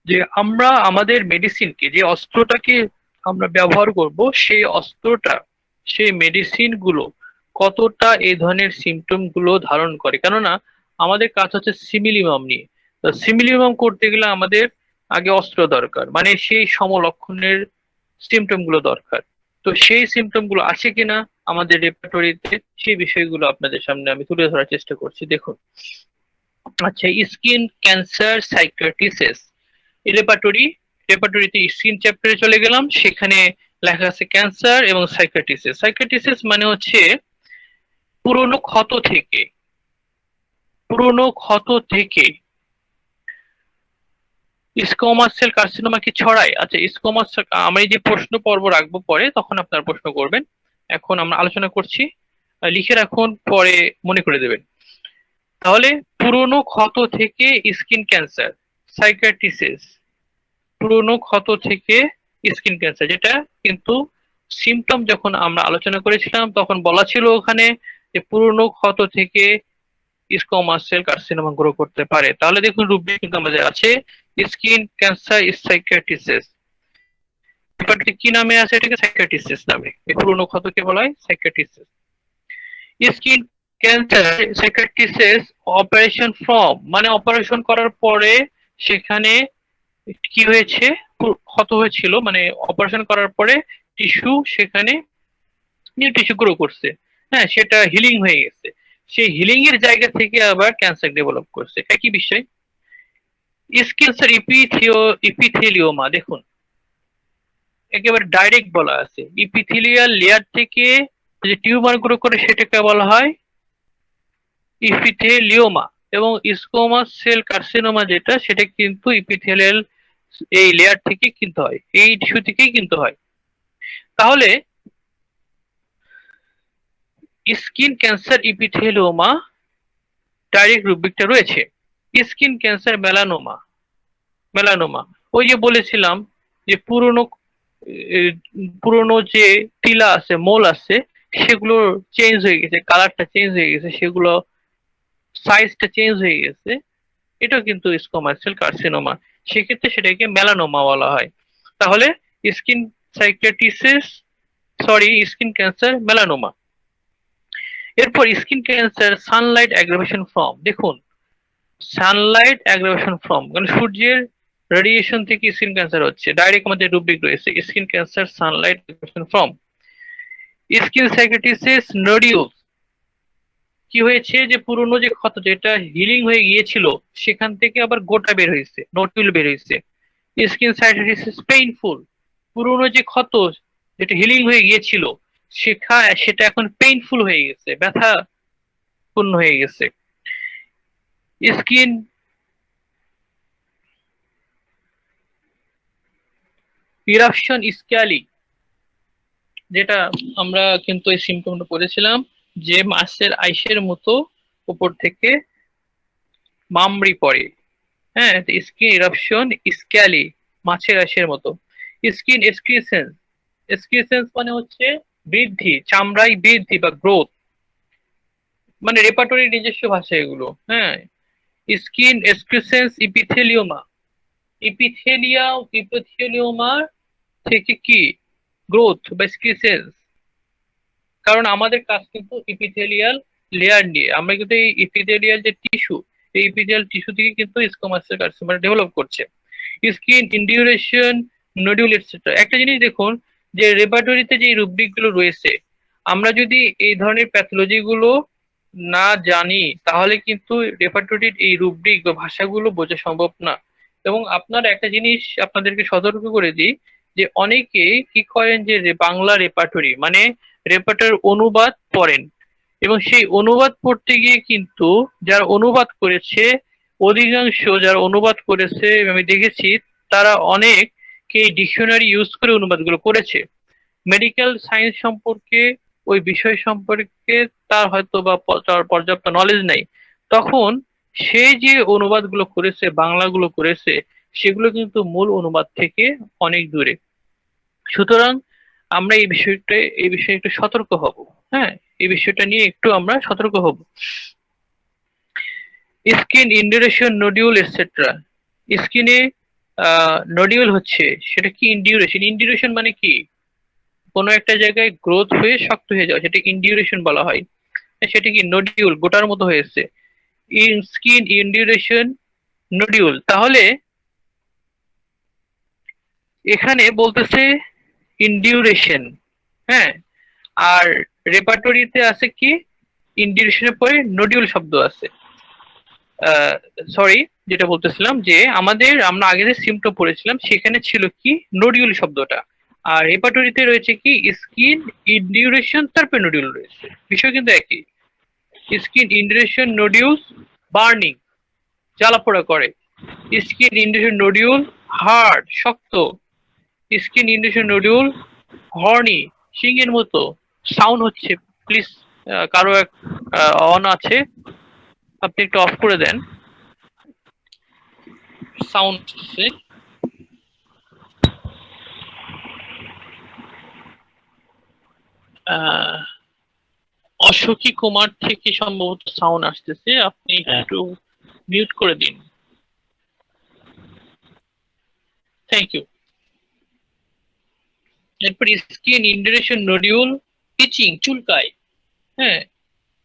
যে আমরা আমাদের মেডিসিনকে, যে অস্ত্রটাকে আমরা ব্যবহার করব, সেই অস্ত্রটা, সেই মেডিসিন গুলো কতটা এই ধরনের সিমটম গুলো ধারণ করে। কেননা আমাদের কাজ হচ্ছে সিমিলিমাম নিয়ে। তো সিমিলিমাম করতে গেলে আমাদের আগে অস্ত্র দরকার, মানে সেই সমলক্ষণের সিমটম গুলো দরকার। তো সেই সিমটম গুলো আছে কিনা আমাদের রেপার্টরিতে, সেই বিষয়গুলো আপনাদের সামনে আমি তুলে ধরার চেষ্টা করছি। দেখুন, আচ্ছা, স্কিন ক্যান্সার সাইকিয়াট্রিসিস রেপার্টরিতে স্কিন চ্যাপ্টারে চলে গেলাম, সেখানে লেখা আছে ক্যান্সার এবং সাইকিয়াট্রিসিস মানে হচ্ছে পুরনো ক্ষত থেকে স্কোমাস সেল কার্সিনোমা কি ছড়ায়। আচ্ছা, স্কোমাস, আমি যে প্রশ্ন পর্ব রাখবো পরে, তখন আপনারা প্রশ্ন করবেন। এখন আমরা আলোচনা করছি, লিখে রাখুন, পরে মনে করে দেবেন। তাহলে পুরনো ক্ষত থেকে স্কিন ক্যান্সার, সাইকিয়াট্রিসিস, পুরনো ক্ষত থেকে স্কিন ক্যান্সার, যেটা কিন্তু সিমটম যখন আমরা আলোচনা করেছিলাম তখন বলা ছিল ওখানে যে পুরনো ক্ষত থেকে স্কোমাস সেল কার্সিনোমা গ্রো করতে পারে। তাহলে দেখুন রুব্রিক কিন্তু আমাদের আছে স্কিন ক্যান্সার সাইকিয়াট্রিসিস। ব্যাপারটা কি নামে আছে? এটাকে সাইকিয়াট্রিসিস নামে, এই পুরনো ক্ষতকে বলা হয় সাইকিয়াট্রিসিস। স্কিন ক্যান্সার সাইকিয়াট্রিসিস অপারেশন ফ্রম, মানে অপারেশন করার পরে সেখানে কি হয়েছে, ক্ষত হয়েছিল, মানে অপারেশন করার পরে টিস্যু, সেখানে নিউ টিস্যু গ্রো করছে, হ্যাঁ, সেটা হিলিং হয়ে গেছে। সেই হিলিং এর জায়গা থেকে আবার ক্যান্সার ডেভেলপ করছে, একই বিষয়। স্কিন ক্যান্সার ইপিথেলিওমা, দেখুন একেবারে ডাইরেক্ট বলা আছে, ইপিথেলিয়াল লেয়ার থেকে যে টিউমার গ্রো করে সেটাকে বলা হয় ইপিথেলিওমা। এবং স্কোমাস সেল কার্সিনোমা যেটা, সেটা কিন্তু ইপিথেলিয়াল এই লেয়ার থেকে কিন্তু হয়, এই টিস্যু থেকেই কিন্তু হয়। তাহলে স্কিন ক্যান্সার ইপিথেলিওমা ডাইরেক্ট রুব্রিকটা রয়েছে। স্কিন ক্যান্সার মেলানোমা, ওই যে বলেছিলাম যে পুরনো যে টিলা আছে, মোল আছে, সেগুলো চেঞ্জ হয়ে গেছে, কালারটা চেঞ্জ হয়ে গেছে, সেগুলো সাইজটা চেঞ্জ হয়ে গেছে, এটাও কিন্তু স্কোমাস সেল কার্সিনোমা। সেক্ষেত্রে সেটাকে মেলানোমা বলা হয়। তাহলে skin cicatrices, skin cancer melanoma. এরপর skin cancer sunlight aggravation form. দেখুন, সানলাইট অ্যাগ্রাভেশন ফর্ম মানে সূর্যের রেডিয়েশন থেকে স্কিন ক্যান্সার হচ্ছে। ডাইরেক্ট আমাদের রুব্রিক রয়েছে, skin cancer sunlight from skin cicatrices nodule. কি হয়েছে যে পুরনো যে ক্ষত যেটা হিলিং হয়ে গিয়েছিল সেখান থেকে আবার গোটা বের হয়েছে, নোডিউল বের হয়েছে। স্কিন সাইকিটিসিস পেইনফুল, পুরনো যে ক্ষত যেটা হিলিং হয়ে গিয়েছিল সেটা এখন পেইনফুল হয়ে গেছে, ব্যথাপূর্ণ হয়ে গেছে। স্কিন ইরাপশন স্ক্যালি, যেটা আমরা কিন্তু এই সিমটমটা পড়েছিলাম যে মাছের আইসের মতো উপর থেকে মামড়ি পড়ে। হ্যাঁ, স্কিন ইরাপশন স্ক্যালি, মাছের আইসের মতো। স্কিন এক্সক্রিসেন্স, এক্সক্রিসেন্স মানে হচ্ছে বৃদ্ধি, চামড়ায় বৃদ্ধি বা গ্রোথ, মানে রেপার্টরি নিজস্ব ভাষা এগুলো। হ্যাঁ, স্কিন এক্সক্রিসেন্স ইপিথেলিওমা, ইপিথেলিওমা থেকে কি গ্রোথ বা এক্সক্রিসেন্স, কারণ আমাদের কাজ কিন্তু ইপিথেলিয়াল লেয়ার নিয়ে। আমরা কিন্তু এই ইপিথেলিয়াল যে টিস্যু, এই ইপিথেলিয়াল টিস্যু থেকে কিন্তু স্কোমাস সেল কার্সিনোমা ডেভেলপ করছে। Skin induration nodule etcetera. একটা জিনিস দেখুন যে রেপার্টরিতে যে রুব্রিক গুলো রয়েছে, আমরা যদি এই ধরনের প্যাথোলজি গুলো না জানি তাহলে কিন্তু রেপার্টরির এই রুব্রিক বা ভাষাগুলো বোঝা সম্ভব না। এবং আপনার একটা জিনিস আপনাদেরকে সতর্ক করে দিই যে অনেকে কি করেন যে বাংলা রেপার্টরি মানে রেপার্টরির অনুবাদ পড়েন, এবং সেই অনুবাদ পড়তে গিয়ে কিন্তু যারা অনুবাদ করেছে, অধিকাংশ যারা অনুবাদ করেছে আমি দেখেছি তারা অনেকে ডিকশনারি ইউজ করে অনুবাদগুলো করেছে। মেডিকেল সায়েন্স সম্পর্কে, ওই বিষয় সম্পর্কে তার হয়তো বা তার পর্যাপ্ত নলেজ নেই, তখন সে যে অনুবাদগুলো করেছে, বাংলাগুলো করেছে, সেগুলো কিন্তু মূল অনুবাদ থেকে অনেক দূরে। সুতরাং আমরা এই বিষয়ে একটু সতর্ক হব। হ্যাঁ, এই বিষয়টা নিয়ে একটু আমরা সতর্ক হব। Skin induration nodule etcetera. স্কিনে নোডিউল হচ্ছে সেটা কি ইন্ডিউরেশন, ইন্ডিউরেশন মানে কি কোনো একটা জায়গায় গ্রোথ হয়ে শক্ত হয়ে যাওয়া, সেটা ইন্ডিউরেশন বলা হয়। সেটা কি নোডিউল গোটার মতো হয়েছে, স্কিন ইন্ডিউরেশন নোডিউল। তাহলে এখানে বলতেছে ইন্ডিউরেশন, হ্যাঁ, আর রেপার্টরিতে আছে কি ইন্ডিউরেশনের পরে নোডিউল শব্দ আছে। সরি, যেটা বলতেছিলাম যে আমরা আগে যে সিমটম পড়েছিলাম সেখানে ছিল কি নোডিউল শব্দটা, আর রেপার্টরিতে রয়েছে কি স্কিন ইন্ডিউরেশন, তারপরে নোডিউল রয়েছে, বিষয় কিন্তু একই। স্কিন ইন্ডিউরেশন নোডিউল বার্নিং, জ্বালাপোড়া করে। স্কিন ইন্ডিউরেশন নোডিউল হার্ড, শক্ত। স্কিন ইন্ডিউরেশন নোডিউল হর্নি, সিংহের মতো। সাউন্ড হচ্ছে, প্লিজ কারো এক অন আছে, আপনি একটু অফ করে দেন, সাউন্ড হচ্ছে। অশোকী কুমার থেকে সম্ভবত সাউন্ড আসতেছে, আপনি একটু মিউট করে দিন, থ্যাংক ইউ। এরপর স্কিন ইন্ডিউরেশন নোডিউল ইচিং, চুলকায়। হ্যাঁ,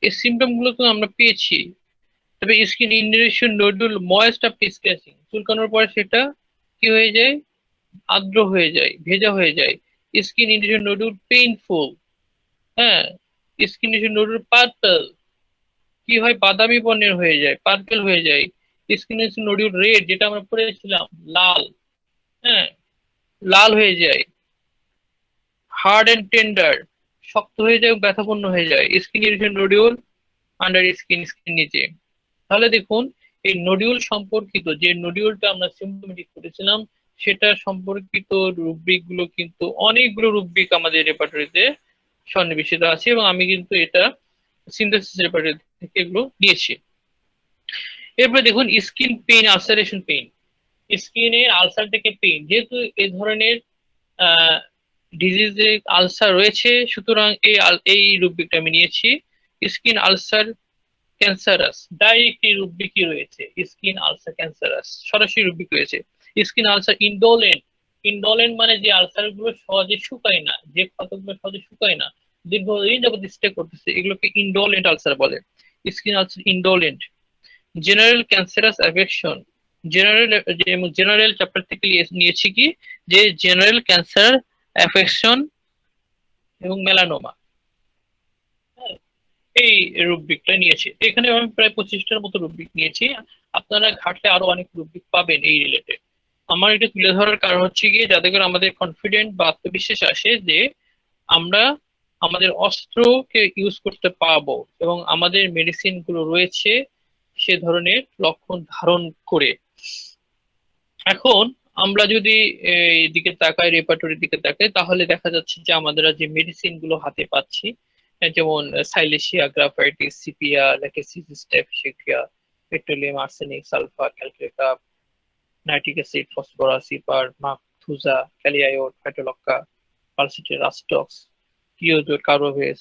এই সিমটম গুলো তো আমরা পেয়েছি। তবে skin induration nodule moist after scratching, চুলকানোর পরে সেটা কি হয়ে যায়, আর্দ্র হয়ে যায়, ভেজা হয়ে যায়। Skin induration nodule painful. হ্যাঁ, স্কিন ইন্ডিউরেশন নোডুল পার্পল, কি হয় বাদামি বর্ণের হয়ে যায়, পার্পল হয়ে যায়। স্কিন ইন্ডিউরেশন নোডুল রেড, যেটা আমরা পড়েছিলাম লাল। হ্যাঁ, লাল হয়ে যায়। হার্ড এন্ড টেন্ডার, শক্ত হয়ে যায়, ব্যথাপূর্ণ হয়ে যায়। Skin induration nodule under skin, skin নিচে। তাহলে দেখুন এই নোডিউল সম্পর্কিত যে নোডিউলটা আমরা সিম্পটোমেটিক করেছিলাম সেটা সম্পর্কিত রুব্রিক গুলো কিন্তু অনেকগুলো রুব্রিক আমাদের রেপার্টরিতে সন্নিবেশিত আছে, এবং আমি কিন্তু এটা সিনথেসিস রেপার্টরি থেকে এগুলো নিয়েছি। এরপরে দেখুন স্কিন পেইন, আলসারেশন পেইন। স্কিনের আলসার থেকে পেইন, যেহেতু এই ধরনের ডিজিজে আলসার রয়েছে, সুতরাং এই রুব্রিকটা আমি নিয়েছি। স্কিন আলসার ক্যান্সারাস, ডাইরেক্ট রুব্রিকই রয়েছে। স্কিন আলসার ক্যান্সারাস সরাসরি রুব্রিক রয়েছে। স্কিন আলসার ইন্ডোলেন্ট, ইন্ডোলেন্ট মানে যে আলসার গুলো সহজে শুকায় না, যে ক্ষতগুলো সহজে শুকায় না, দীর্ঘদিন যাবত স্টে করতেছে, এগুলোকে ইন্ডোলেন্ট আলসার বলে। Skin ulcer indolent. General cancerous affection, general chapter থেকে নিয়েছি কি, যে জেনারেল ক্যান্সার অ্যাফেকশন এবং মেলানোমা, এই রুব্রিকটা নিয়েছি। এখানে আমি প্রায় 25টার মতো রুব্রিক নিয়েছি। আপনারা ঘাটলে আরো অনেক রুব্রিক পাবেন এই রিলেটেড। আমার এটা তুলে ধরার কারণ হচ্ছে গিয়ে যাতে করে আমাদের কনফিডেন্ট বা আত্মবিশ্বাস আসে যে আমরা আমাদের অস্ত্রকে ইউজ করতে পারবো এবং আমাদের মেডিসিন গুলো রয়েছে সে ধরনের লক্ষণ ধারণ করে। এখন আমরা যদি এই দিকে তাকাই, রেপার্টরির দিকে তাকাই, তাহলে দেখা যাচ্ছে যে আমরা যে মেডিসিন গুলো হাতে পাচ্ছি, যেমন সাইলেশিয়া গ্রাফাইটিস, সিপিয়া, ল্যাকেসিস স্টেপশিয়া, পেট্রোলিয়াম আর্সেনিক, সালফার, ক্যালকুলেটা, নাইট্রিক অ্যাসিড, ফসফরাস, সিপার, মাকথুজা, ক্যালিয়ায়োড, ফাইটোলক্কা, পালসিটের, রাস্টক্স, কিওজোর, কার্বোভেস,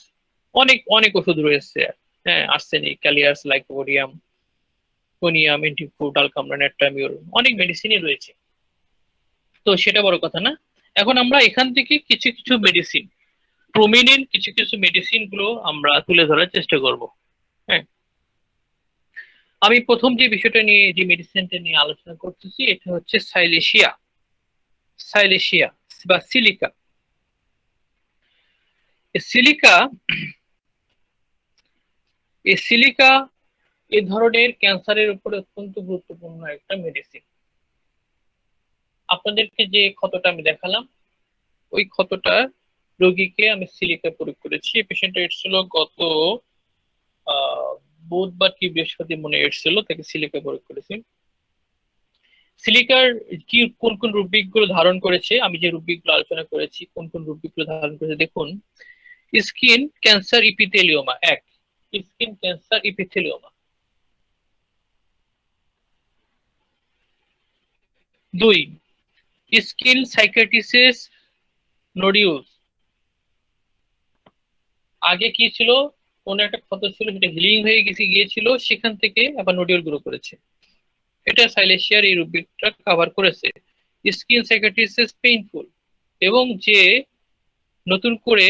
অনেক অনেক ওষুধ রয়েছে। হ্যাঁ, আর্সেনিক, ক্যালিয়াস, লাইকোপোডিয়াম, কোনিয়াম, এন্টিফু, ডালকামরা, নেট্রামিউর, অনেক মেডিসিনই রয়েছে। তো সেটা বড় কথা না। এখন আমরা এখান থেকে কিছু কিছু মেডিসিন, প্রমিনেন্ট কিছু কিছু মেডিসিন গুলো আমরা তুলে ধরার চেষ্টা করব। হ্যাঁ, আমি প্রথম যে বিষয়টা নিয়ে, যে মেডিসিনটা নিয়ে আলোচনা করতেছি, এটা হচ্ছে সাইলেশিয়া। সাইলেশিয়া বা সিলিকা। সিলিকা, এই সিলিকা এই ধরনের ক্যান্সারের উপরে অত্যন্ত গুরুত্বপূর্ণ একটা মেডিসিন। আপনাদেরকে যে ক্ষতটা আমি দেখালাম, ওই ক্ষতটা রোগীকে আমি সিলিকা প্রয়োগ করেছি। পেশেন্টের এসেছিল গত বুধবার কি বৃহস্পতি মনে এসেছিল, তাকে সিলিকা প্রয়োগ করেছি। সিলিকার কি কোন কোন রূপিক গুলো ধারণ করেছে, আমি যে রূপিক গুলো আলোচনা করেছি কোন কোন রূপিক গুলো ধারণ করেছে দেখুন। স্কিন ক্যান্সার ইপিথেলিওমা, এক, স্কিন ক্যান্সার ইপিথেলিওমা। দুই, স্কিন সাইকাটিসিস নোডিউলস। আগে কি ছিল, কোন একটা ক্ষত ছিল, সেটা হিলিং হয়ে গিয়েছিল, সেখান থেকে আবার নোডিউল গ্রো করেছে। এটা সাইলেশিয়ার এই রূপটা কভার করেছে। স্কিন সাইকাটিসিস পেইনফুল, এবং যে নতুন করে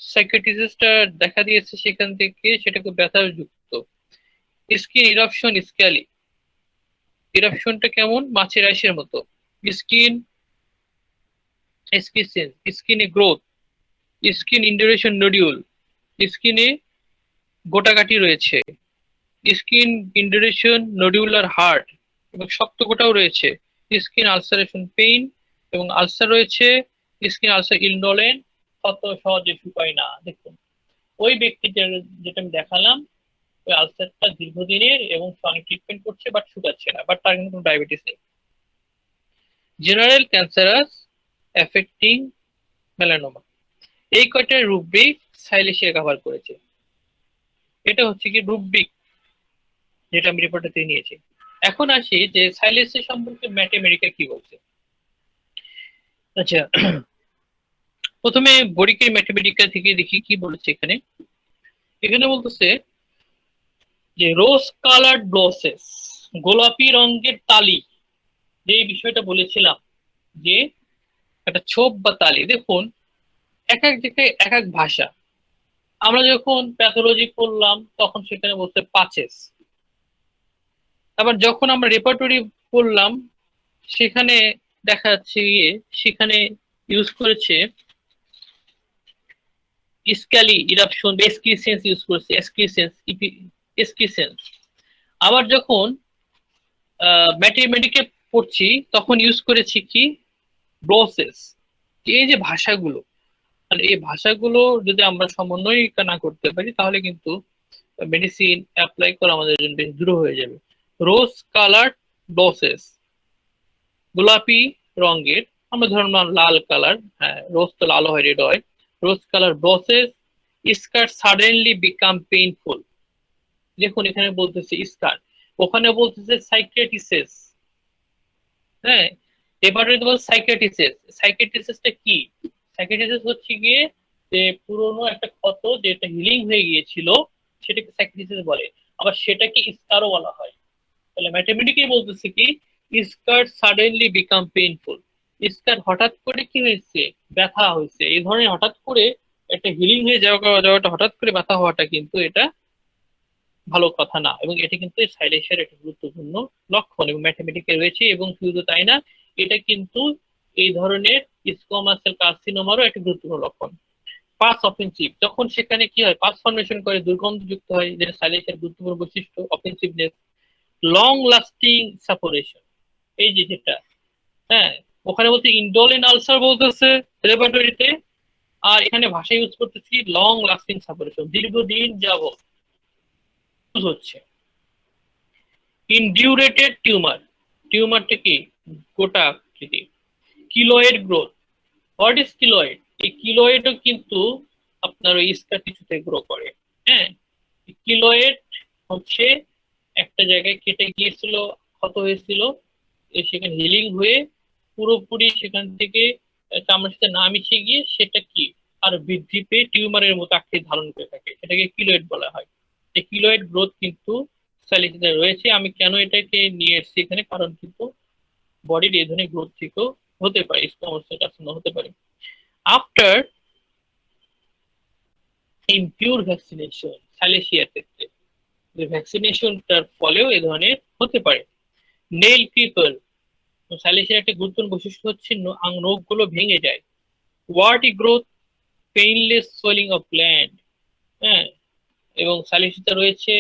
সাইকাটিসিসটা দেখা দিয়েছে সেখান থেকে সেটা খুব ব্যথাযুক্ত। স্কিন ইরাপশন স্ক্যালি, ইরাপশনটা কেমন, মাছের আইসের মতো। স্কিন এসকিসেন্স, স্কিনে গ্রোথ, স্কিন ইন্ডুরেশন নোডিউল, স্কিনে গোটাকাটি রয়েছে, স্কিন ইন্ডুরেশন নোডিউলার হার্ট, এবং শক্ত গোটাও রয়েছে। স্কিন আলসারেশন পেইন, এবং আলসার রয়েছে। স্কিন আলসার ইনডোলেন, কত সহজে শুকায় না। দেখুন ওই ব্যক্তিটার যেটা আমি দেখালাম, ওই আলসারটা দীর্ঘদিনের এবং অনেক ট্রিটমেন্ট করছে, বাট শুকাচ্ছে না, বাট তার কিন্তু কোনো ডায়াবেটিস নেই। জেনারেল ক্যান্সারাস এফেক্টিং মেলানোমা, এই কয়টা রুব্রিক সাইলেশিয়া কভার করেছে। এটা হচ্ছে কি রুব্রিক, যেটা আমি রিপোর্টে থেকে নিয়েছি। এখন আসি যে সাইলেশিয়া সম্পর্কে ম্যাথমেটিকা কি বলছে। আচ্ছা, প্রথমে বরিকের ম্যাথমেটিকা থেকে দেখি কি বলেছে এখানে। এখানে বলতেছে যে রোজ কালার্ড ব্লসেস, গোলাপি রঙের তালি, যে বিষয়টা বলেছিলাম যে একটা ছোপ বা তালি। দেখুন এক এক জায়গায় এক এক ভাষা। আমরা যখন প্যাথোলজি পড়লাম তখন সেখানে বলতে পাচেস, আবার যখন আমরা রেপার্টরি পড়লাম সেখানে দেখা যাচ্ছে গিয়ে সেখানে ইউজ করেছে স্ক্যালি ইরাপশন, এসকিসেন্স ইউজ করেছে, এসকিসেন্স এসকিসেন্স। আবার যখন ম্যাথমেটিকে পড়ছি তখন ইউজ করেছি কি ব্লসেস। এই যে ভাষাগুলো, মানে এই ভাষাগুলো যদি আমরা সমন্বয় না করতে পারি তাহলে কিন্তু মেডিসিন অ্যাপ্লাই করা আমাদের জন্য বেশ দূর হয়ে যাবে। রোজ কালার ব্লসেস, গোলাপি রঙের, আমরা ধরুন লাল কালার, হ্যাঁ রোজ তো লাল হয়, রেড হয়। রোজ কালার ব্লসেস, স্কার সাডেনলি বিকাম পেইনফুল। দেখুন এখানে বলতেছে স্কার, ওখানে বলতেছে সাইকিয়াট্রিসিস। হ্যাঁ, এবারে বল সাইকিয়াট্রিসিস। সাইকিয়াট্রিসিসটা কি? সাইকিয়াট্রিসিস হচ্ছে গিয়ে যে পুরোনো একটা ক্ষত যেটা হিলিং হয়ে গিয়েছিল সেটাকে সাইকিয়াট্রিসিস বলে, আবার সেটাকে স্কারও বলা হয়। তাহলে ম্যাথমেটিক্যালি বলতেছে কি স্কার সাডেনলি বিকাম পেইনফুল। স্কার হঠাৎ করে কি হয়েছে, ব্যথা হয়েছে। এই ধরনের হঠাৎ করে একটা হিলিং হয়ে যাওয়াটা, হঠাৎ করে ব্যথা হওয়াটা কিন্তু এটা ভালো কথা না, এবং এটি কিন্তু সাইলেশিয়ার একটি গুরুত্বপূর্ণ লক্ষণ এবং ম্যাথমেটিকে রয়েছে। এবং শুধু তাই না, এটা কিন্তু এই ধরনের স্কোয়ামাস সেল কার্সিনোমারও একটি গুরুত্বপূর্ণ লক্ষণ। পাস অফেন্সিভ, যখন সেখানে কি হয়, পাস ফর্মেশন করে, দুর্গন্ধযুক্ত হয়, যেটা সাইলেশিয়ার গুরুত্বপূর্ণ বৈশিষ্ট্য। অফেন্সিভনেস, লং লাস্টিং সাপোরেশন, এই যে যেটা, হ্যাঁ, ওখানে বলতে ইন্ডোলেন আলসার বলতেছে ল্যাবরেটরিতে, আর এখানে ভাষা ইউজ করতেছি লং লাস্টিং সাপোরেশন, দীর্ঘদিন যাবত হচ্ছে। ইনডিউরেটেড টিউমার, টিউমারটা কি গোটা আকৃতি। Keloid growth, what is keloid? এই কিলোয়েডও কিন্তু আপনার ওই স্কার টিস্যুতে গ্রো করে। হ্যাঁ, কিলোয়েড হচ্ছে একটা জায়গায় কেটে গিয়েছিল, ক্ষত হয়েছিল, সেখানে হিলিং হয়ে পুরোপুরি সেখান থেকে চামড়ার সাথে না মিশে গিয়ে সেটা কি আর বৃদ্ধি পেয়ে টিউমারের মতো আকৃতি ধারণ করে থাকে, সেটাকে কিলোয়েড বলা হয়। এই কিলোয়েড গ্রোথ কিন্তু স্যালিসিতে রয়েছে। আমি কেন এটাকে নিয়ে এসেছি এখানে, কারণ কিন্তু বডির এই ধরনের গ্রোথ থেকেও হতে পারে, স্কোয়ামাস সেল কার্সিনোমা হতে পারে। আফটার ইমপিউর ভ্যাকসিনেশন, স্যালিসিয়ার ক্ষেত্রে যে ভ্যাকসিনেশনটার ফলেও এ ধরনের হতে পারে। নেল ক্রিপার, স্যালিসিয়ার একটা গুরুত্বপূর্ণ বৈশিষ্ট্য হচ্ছে নখগুলো ভেঙে যায়। Warty growth, painless swelling of gland, হ্যাঁ, এবং স্যালিসিতে রয়েছে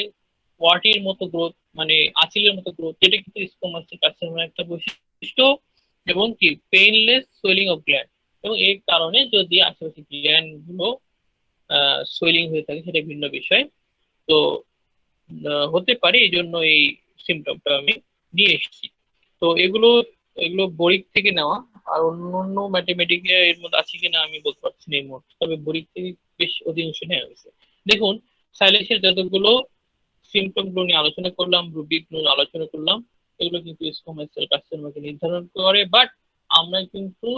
ওয়ার্টির মতো গ্রোথ, মানে আঁচিলের মতো গ্রোথ, যেটা কিন্তু স্কোয়ামাস সেল কার্সিনোমার একটা বৈশিষ্ট্য। এবং কি পেইনলেস সোয়েলিং অফ গ্ল্যান্ড, এবং এর কারণে যদি আশেপাশে গ্ল্যান্ড গুলো সোয়েলিং হয়ে থাকে সেটা ভিন্ন বিষয়। তো হতে পারে, এই জন্য এই সিমটমটা আমি নিয়ে এসেছি। তো এগুলো এগুলো বরিক থেকে নেওয়া, আর অন্য অন্য ম্যাথমেটিকে এর মধ্যে আছে কিনা আমি বলতে পারছি না এই মুহূর্তে, তবে বরিক থেকে বেশ অধিকাংশ নেওয়া হয়েছে। দেখুন, সাইলেন্সের যতগুলো সিমটম গুলো নিয়ে আলোচনা করলাম, রুবিক নিয়ে আলোচনা করলাম, এগুলো কিন্তু স্কোয়ামাস সেল কার্সিনোমাকে নির্ধারণ করে। বাট আমরা কিন্তু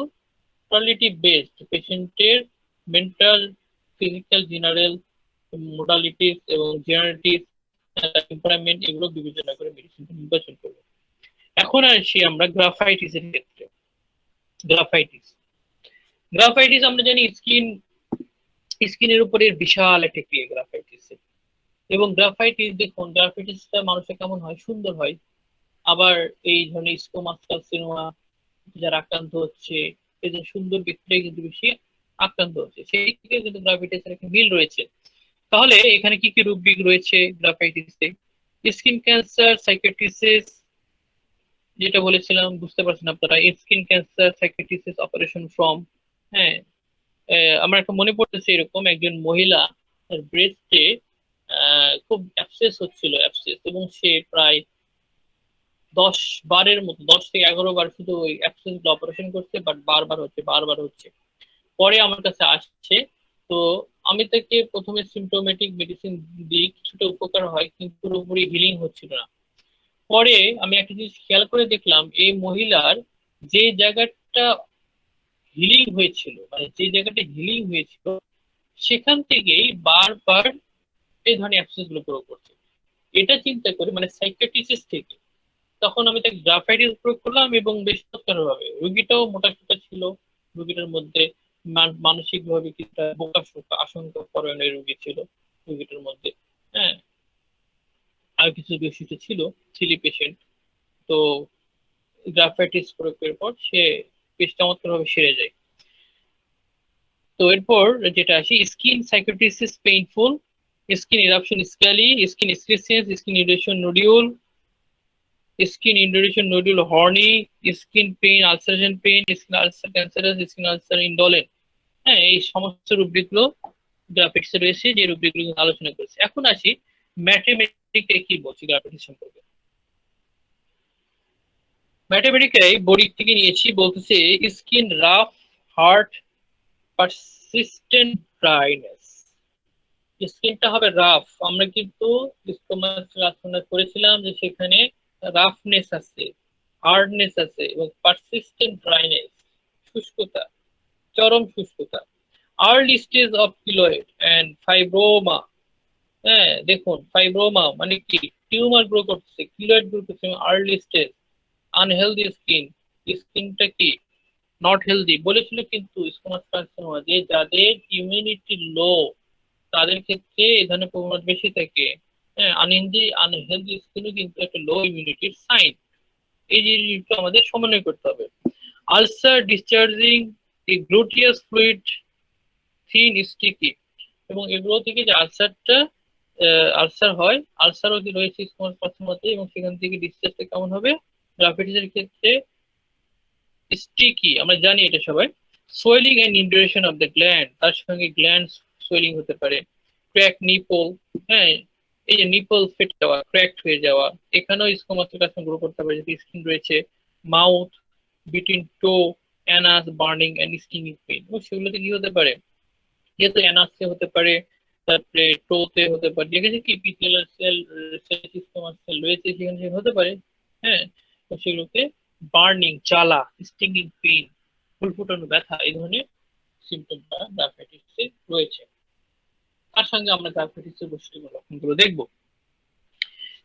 টোটালিটি বেসড পেশেন্টের মেন্টাল, ফিজিক্যাল, জেনারেল মোডালিটিস এবং জেনারেটিস, টেম্পারামেন্ট, এগুলো বিবেচনা করে মেডিসিন নির্বাচন করবো। এখন আসি আমরা গ্রাফাইটিস এর ক্ষেত্রে। গ্রাফাইটিস, গ্রাফাইটিস আমরা জানি স্কিনের উপরে বিশাল একটা ক্রিয়া গ্রাফাইটিস। এবং গ্রাফাইটিস, দেখুন গ্রাফাইটিসটা মানুষের কেমন হয়, সুন্দর হয়। আবার এই ধরনের স্কোয়ামাস কার্সিনোমা যারা আক্রান্ত হচ্ছে, এদের সুন্দর ব্যক্তিরাই কিন্তু বেশি আক্রান্ত হচ্ছে, সেই থেকে কিন্তু গ্রাফাইটিসের একটা মিল রয়েছে। তাহলে এখানে কি কি রূপ দিক রয়েছে গ্রাফাইটিসে? স্কিন ক্যান্সার, সাইকিয়াট্রিসিস, যেটা বলেছিলাম বুঝতে পারছেন আপনারা, স্কিন ক্যান্সার, সাইকিয়াট্রিসিস, অপারেশন ফ্রম, হ্যাঁ, আমার একটা মনে পড়তেছে এরকম একজন মহিলা, তার ব্রেস্টে খুব অ্যাবসেস হচ্ছিল, অ্যাবসেস, এবং সে প্রায় 10 বারের মতো, 10 থেকে 11 বার শুধু ওই অ্যাবসেস গুলো অপারেশন করছে, বাট বারবার হচ্ছে, বারবার হচ্ছে। পরে আমার কাছে আসছে, তো আমি তাকে প্রথমে সিমটোমেটিক মেডিসিন দিই, কিছুটা উপকার হয়, কিন্তু পুরোপুরি হিলিং হচ্ছিল না। পরে আমি একটা জিনিস খেয়াল করে দেখলাম, এই মহিলার যে জায়গাটা হিলিং হয়েছিল, মানে যে জায়গাটা হিলিং হয়েছিল, সেখান থেকেই বারবার এই ধরনের অ্যাবসেস গুলো গ্রো করছে। এটা চিন্তা করে, মানে সাইকিয়াট্রিস্ট থেকে, তখন আমি তাকে গ্রাফাইটিস প্রয়োগ করলাম, এবং বেশ ভাবে রুগীটাও মোটা সোটা ছিল। রুগীটার মধ্যে মানসিক ভাবে কিছুটা বোকা শোকা আশঙ্কা করণের রুগী ছিল রুগীটার মধ্যে। হ্যাঁ, আর কিছু বৈশিষ্ট্য ছিল, সিলি পেশেন্ট। তো গ্রাফাইটিস প্রয়োগের পর সে বেশ চমৎকার ভাবে সেরে যায়। তো এরপর যেটা আসি, skin cicatrices painful, skin eruption scaly, skin excrescence, skin irritation nodule, skin induration nodule horny, skin pain, ulceration pain, skin ulcer cancerous, skin ulcer indolent. হ্যাঁ, এই সমস্ত রুব্রিকগুলো গ্রাফিক্সে রয়েছে, যে রুব্রিকগুলো আলোচনা করেছি। এখন আসি ম্যাথমেটিকে কি বলছি গ্রাফিক্স সম্পর্কে। ম্যাথমেটিকে বডি থেকে নিয়েছি, বলতেছে skin rough, hard, persistent dryness. স্কিনটা হবে রাফ, আমরা কিন্তু আলোচনা করেছিলাম যে সেখানে রাফনেস আছে, হার্ডনেস আছে, এবং পারসিস্টেন্ট ড্রাইনেস, শুষ্কতা, চরম শুষ্কতা। Early stage of keloid and fibroma. হ্যাঁ, দেখুন ফাইব্রোমা মানে কি, টিউমার গ্রো করছে, কিলোয়েড গ্রো করছে, আর্লি স্টেজ। আনহেলদি স্কিন, স্কিনটা কি নট হেলদি বলেছিল কিন্তু স্কোয়ামাস কার্সিনোমা, যে যাদের ইমিউনিটি লো তাদের ক্ষেত্রে এই ধরনের প্রবণতা বেশি থাকে। হ্যাঁ, আনহেলদি স্কিনও কিন্তু একটা লো ইমিউনিটির সাইন। এই জিনিসটা আমাদের সমন্বয় করতে হবে। আলসার ডিসচার্জিং দি গ্লুটিয়াস ফ্লুইড থিন স্টিকি, এবং এগুলো থেকে যে আলসার হয়, আলসারও কি রয়েছে স্কোমাস পাথের এবং সেখান থেকে ডিসচার্জটা কেমন হবে? গ্রাফাইটিসের ক্ষেত্রে স্টিকি, আমরা জানি এটা সবাই। Swelling and induration of the gland, তার সঙ্গে গ্ল্যান্ড সোয়েলিং হতে পারে। ক্র্যাক নিপল, হ্যাঁ, এই যে নিপল ফেটে যাওয়া, ক্র্যাকড হয়ে যাওয়া, এখানেও স্কোমাসের কাছে গ্রো করতে পারে যদি স্কিন রয়েছে। Mouth, between toe, anus burning and stinging pain, সেগুলোতে কি হতে পারে? যেহেতু অ্যানাসে হতে পারে, তারপরে টোতে হতে পারে, দেখেছি কি পিথেলিয়াল সেল, স্কোমাস সেল রয়েছে সেখানে হতে পারে। হ্যাঁ, তো সেগুলোকে বার্নিং, জ্বালা, স্টিংিং পেইন, ফুলফুটানো ব্যথা, এই ধরনের সিমটমটা ডায়াবেটিসে রয়েছে। তার সঙ্গে আমরা ডায়াবেটিসের বৈশিষ্ট্য লক্ষণগুলো দেখবো।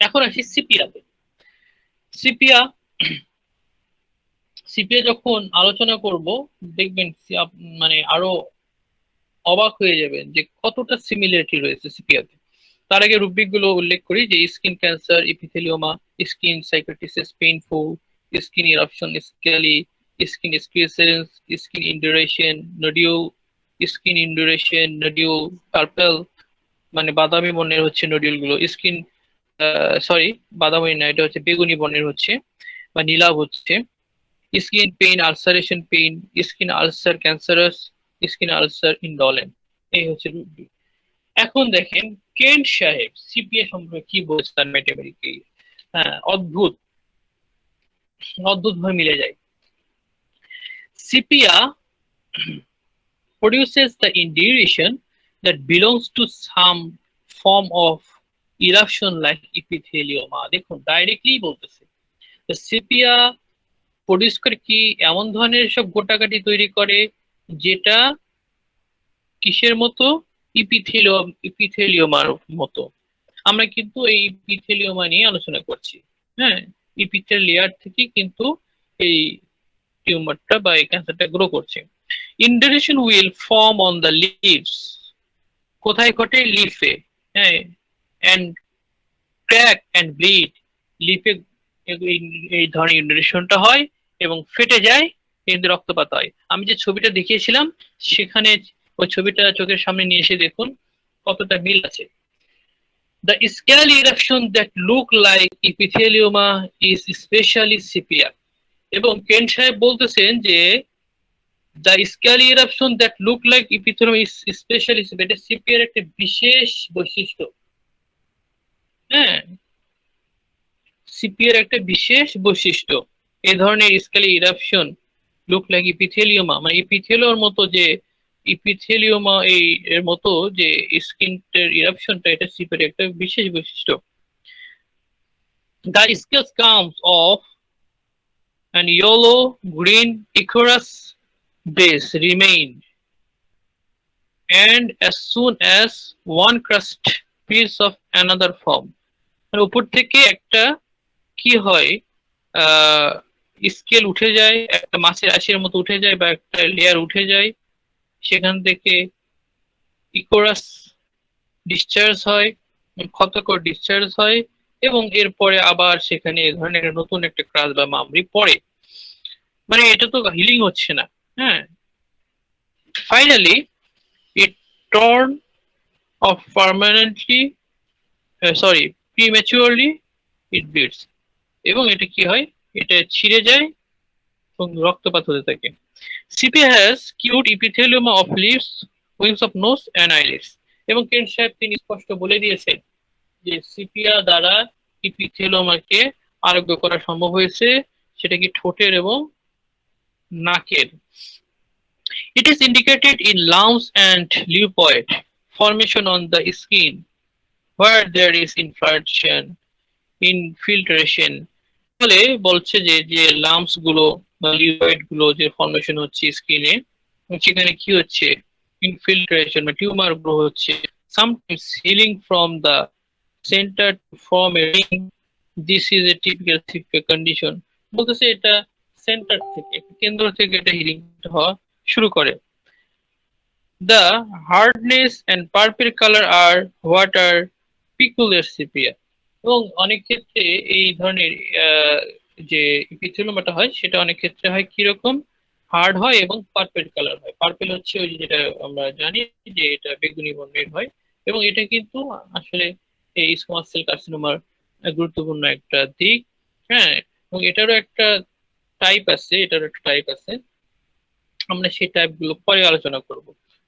এখন আসি সিপিয়াতে। সিপিয়া সিপিয়া যখন আলোচনা করব, দেখবেন মানে আরো অবাক হয়ে যাবেন যে কতটা সিমিলারিটি রয়েছে সিপিয়াতে। তার আগে রুব্রিক গুলো উল্লেখ করি যে skin cancer, epithelioma, skin cicatrices, painful skin eruption, scaly skin, excrescence skin, induration nodule, skin induration nodule, purple মানে বাদামি বর্ণের হচ্ছে নোডিউল গুলো, স্কিন সরি বাদামি না, এটা হচ্ছে বেগুনি বর্ণের হচ্ছে বা নীলাভ হচ্ছে। Skin pain, ulceration pain, skin ulcer cancerous, skin ulcer indolent, এই হচ্ছে রুব্রিক। এখন দেখেন কেন্ট সাহেব সিপিএ সম্পর্কে কি বলছে তার ম্যাথমেটিকে। হ্যাঁ, অদ্ভুত ভাবে মিলে যায়। Sepia produces the induration that belongs to some form of eruption like epithelioma. দেখুন ডাইরেক্টলি বলতেছে সিপিয়া প্রডিউস করে কি এমন ধরনের সব গোটাকাটি তৈরি করে যেটা কিসের মতো? ইপিথেলিওমার মতো। আমরা কিন্তু এই ইপিথেলিওমা নিয়ে আলোচনা করছি। হ্যাঁ, ইপিথেল লেয়ার থেকে কিন্তু এই টিউমারটা বা এই ক্যান্সারটা গ্রো করছে। Induration will form on the lips, কোথায় ঘটে? লিফে। হ্যাঁ, এন্ড ক্র্যাক এন্ড ব্লিড, লিফে এই ধরনের ইন্ডারেশনটা হয় এবং ফেটে যায়, কিন্তু রক্তপাত হয়। আমি যে ছবিটা দেখিয়েছিলাম সেখানে ওই ছবিটা চোখের সামনে নিয়ে এসে দেখুন কতটা মিল আছে। The scaly eruption that look like epithelioma is especially severe. এবং কেন্ট সাহেব বলতেছেন যে the scaly eruption that look like epithelioma is especially severe, এটা সিপিয়ার একটা বিশেষ বৈশিষ্ট্য। হ্যাঁ, সিপিয়ার একটা বিশেষ বৈশিষ্ট্য, এই ধরনের স্কেলি ইরাপশন লুক লাইক ইপিথেলিওমা, মানে ইপিথেলিওর মতো যে ইপিথেলিওমা এই এর মতো যে স্কিনের ইরাপশনটা, এটা সিপিয়ার একটা বিশেষ বৈশিষ্ট্য। The scales comes off and yellow green ichorous base remain, and as soon as one crust piece of another form, মানে উপর থেকে একটা কি হয়, স্কেল উঠে যায়, একটা মাছের আঁশের মতো উঠে যায় বা একটা লেয়ার উঠে যায়, সেখান থেকে ইকোরাস ডিসচার্জ হয়, ক্ষতকর ডিসচার্জ হয়, এবং এরপরে আবার সেখানে এই ধরনের নতুন একটা ক্রাস বা মামরি পড়ে। মানে এটা তো হিলিং হচ্ছে না। হ্যাঁ, finally it torn off permanently, sorry prematurely it bleeds, এবং এটা কি হয়, এটা ছিঁড়ে যায় এবং রক্তপাত হতে থাকে। Sepia has cured epithelioma of lips, wings of nose and eyelids, এবং কেন্ট সাহেব তিনি স্পষ্ট বলে দিয়েছেন যে সিপিয়া দ্বারা ইপিথেলিওমাকে আরোগ্য করা সম্ভব হয়েছে, সেটা কি ঠোঁটের এবং নাকের। It is indicated in lumps and lipoid formation on the skin where there is infiltration. ফলে বলছে যে যে লাম্পস গুলো বা লিপয়েড গুলো যে ফর্মেশন হচ্ছে স্কিনে, সেখানে কি হচ্ছে? ইনফিল্ট্রেশন বা টিউমার গ্রো হচ্ছে। Sometimes healing from the center to form a ring. This is a typical septic condition. বলতেছে এটা সেন্টার থেকে, কেন্দ্র থেকে এটা হিলিং হওয়া শুরু করে। The hardness and purple color are what are peculiar sepia. এবং অনেক ক্ষেত্রে এই ধরনের আহ, যে ইপিথেলিয়ামটা হয় সেটা অনেক ক্ষেত্রে হয় কিরকম, হার্ড হয় এবং পার্পেল কালার হয়। পার্পেল হচ্ছে ওই যে যেটা আমরা জানি যে এটা বেগুনি বর্ণের হয়, এবং এটা কিন্তু আসলে এই স্কোয়াস সেল কার্সিনোমার গুরুত্বপূর্ণ একটা দিক। হ্যাঁ, এবং এটারও একটা টাইপ আছে। আমরা সেই টাইপ গুলো পরে আলোচনা করব।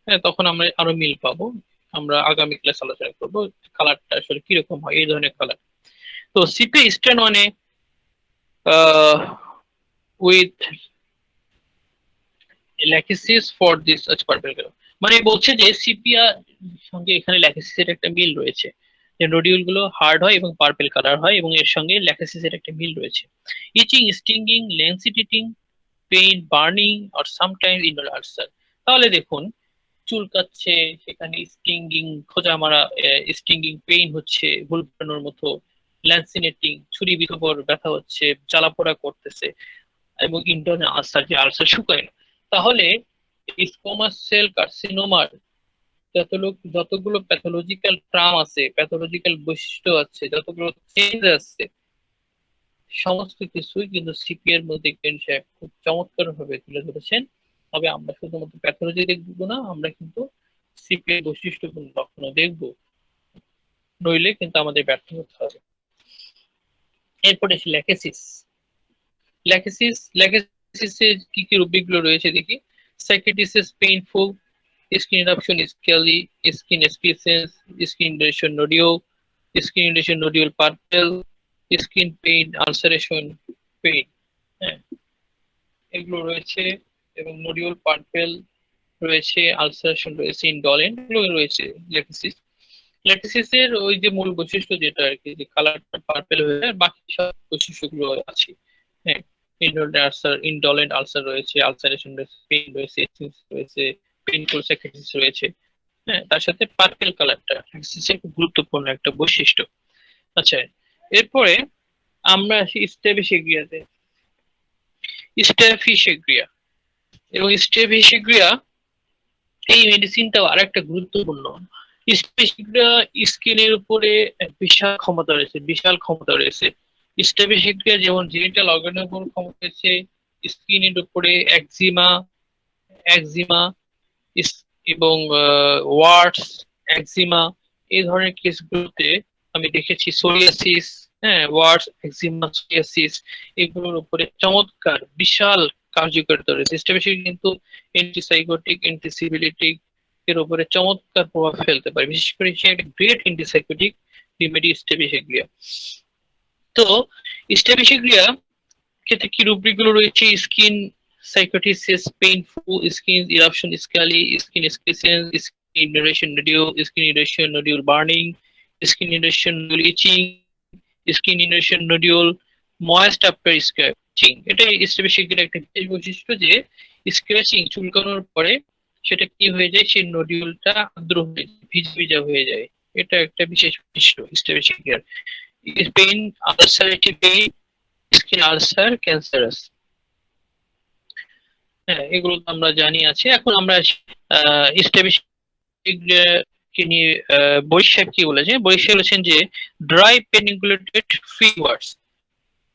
হ্যাঁ, তখন আমরা আরো মিল পাবো। আমরা আগামী ক্লাস আলোচনা করব কালারটা আসলে কিরকম হয় এই ধরনের কালার। তো সিপি স্ট্যান্ড ওয়ানে with lachesis for this purple colour, মানে বলছে যে সিপিয়া সঙ্গে এখানে ল্যাকিসিসের একটা মিল রয়েছে, যে নোডিউল গুলো হার্ড হয় এবং পার্পল কালার হয়, এবং এর সঙ্গে ল্যাকিসিসের একটা মিল রয়েছে। Itching, stinging, lancinating, pain, burning or sometimes inter ulcer. তাহলে দেখুন, চুলকাচ্ছে, সেখানে স্টিঙ্গিং, খোঁজা মারা, স্টিঙ্গিং পেইন হচ্ছে ভুল বানানোর মতো, ল্যান্সিনেটিং, ছুরি বিকোপর ব্যথা হচ্ছে, জ্বালাপোড়া করতেছে, এবং ইন্টারনাল আলসার, যে আলসার শুকায় না। তাহলে স্কোমাস সেল কার্সিনোমার যতগুলো প্যাথোলজিক্যাল ট্রাম আছে, প্যাথোলজিক্যাল বৈশিষ্ট্য আছে, যতগুলো চেঞ্জ আছে, সমস্ত কিছুই কিন্তু সিপি এর মধ্যে কেন সাহেব খুব চমৎকার ভাবে তুলে ধরেছেন। তবে আমরা শুধুমাত্র প্যাথোলজি দেখবো না, আমরা কিন্তু সিপি এর বৈশিষ্ট্যপূর্ণ লক্ষণও দেখবো, নইলে কিন্তু আমাদের ব্যর্থ হতে হবে। এরপরে ল্যাকেসিস। ল্যাকেসিসের কি কি রূপগুলো রয়েছে দেখি। Cicatrices painful, skin eruption, scaly, skin excrescence, skin irritation nodule, skin irritation nodule purple, skin pain, ulceration pain. হ্যাঁ, এগুলো রয়েছে। এবং নোডিউল পার্পল রয়েছে, আলসারেশন রয়েছে, ইনডলেন্ট, এগুলো রয়েছে ল্যাকেসিস। ল্যাটিসিসের ওই যে মূল বৈশিষ্ট্য যেটা আর কি, যে কালারটা পার্পেল হয়ে যায়, আর বাকি সব বৈশিষ্ট্যগুলো আছে। হ্যাঁ, ইনডলেন্ট আলসার রয়েছে, আলসারেশন রয়েছে, পেইন রয়েছে, এসিস রয়েছে, পেইনফুল সাইকিটিস রয়েছে। হ্যাঁ, তার সাথে পার্পেল কালারটা ল্যাটিসিসের খুব গুরুত্বপূর্ণ একটা বৈশিষ্ট্য। আচ্ছা, এরপরে আমরা আসি স্টেফিসেগ্রিয়াতে। স্টেফিসেগ্রিয়া এবং স্টেফিসেগ্রিয়া, এই মেডিসিনটাও আরেকটা গুরুত্বপূর্ণ। স্টেফিসেগ্রিয়া স্কিনের উপরে এক বিশাল ক্ষমতা রয়েছে। স্টেফিসেগ্রিয়া যেমন জেনিটাল অর্গানের উপর ক্ষমতা রয়েছে, স্কিনের উপরে একজিমা একজিমা এবং ওয়ার্ডস, একজিমা, এই ধরনের কেসগুলোতে আমি দেখেছি সোরিয়াসিস, হ্যাঁ, ওয়ার্ডস, একজিমা, সোরিয়াসিস, এগুলোর উপরে চমৎকার বিশাল কার্যকারিতা রয়েছে। স্টেফিসেগ্রিয়া কিন্তু অ্যান্টিসাইকোটিক, অ্যান্টিসিবিলিটিক এর উপরে চমৎকার প্রভাব ফেলতে পারে। বিশেষ করে সে একটা গ্রেট অ্যান্টিসাইকোটিক রেমেডি স্টেফিসেগ্রিয়া। তো স্টেফিসেগ্রিয়া ক্ষেত্রে কি রুব্রিকগুলো রয়েছে? Skin cicatrices, painful skin eruption, scaly, skin excrescence, skin irritation nodule burning, skin irritation nodule itching, skin irritation nodule moist after scratching. এটা স্টেফিসেগ্রিয়ার একটা বিশেষ বৈশিষ্ট্য, যে স্ক্র্যাচিং, চুলকানোর পরে সেটা কি হয়ে যায়, সেই নডিউলটা আর্দ্র হয়ে যায়, ভিজা ভিজা হয়ে যায়। এটা একটা বিশেষ বৈশিষ্ট্য স্টেফিসেগ্রিয়ার। Pain, ulcerative pain, skin ulcer, cancerous. হ্যাঁ, এগুলো তো আমরা জানি আছে। এখন আমরা কে নিয়ে বৈশাখ কি বলেছে, বৈশাখ বলেছেন যে ড্রাই পেনিকুলেটেড ফিগার্স।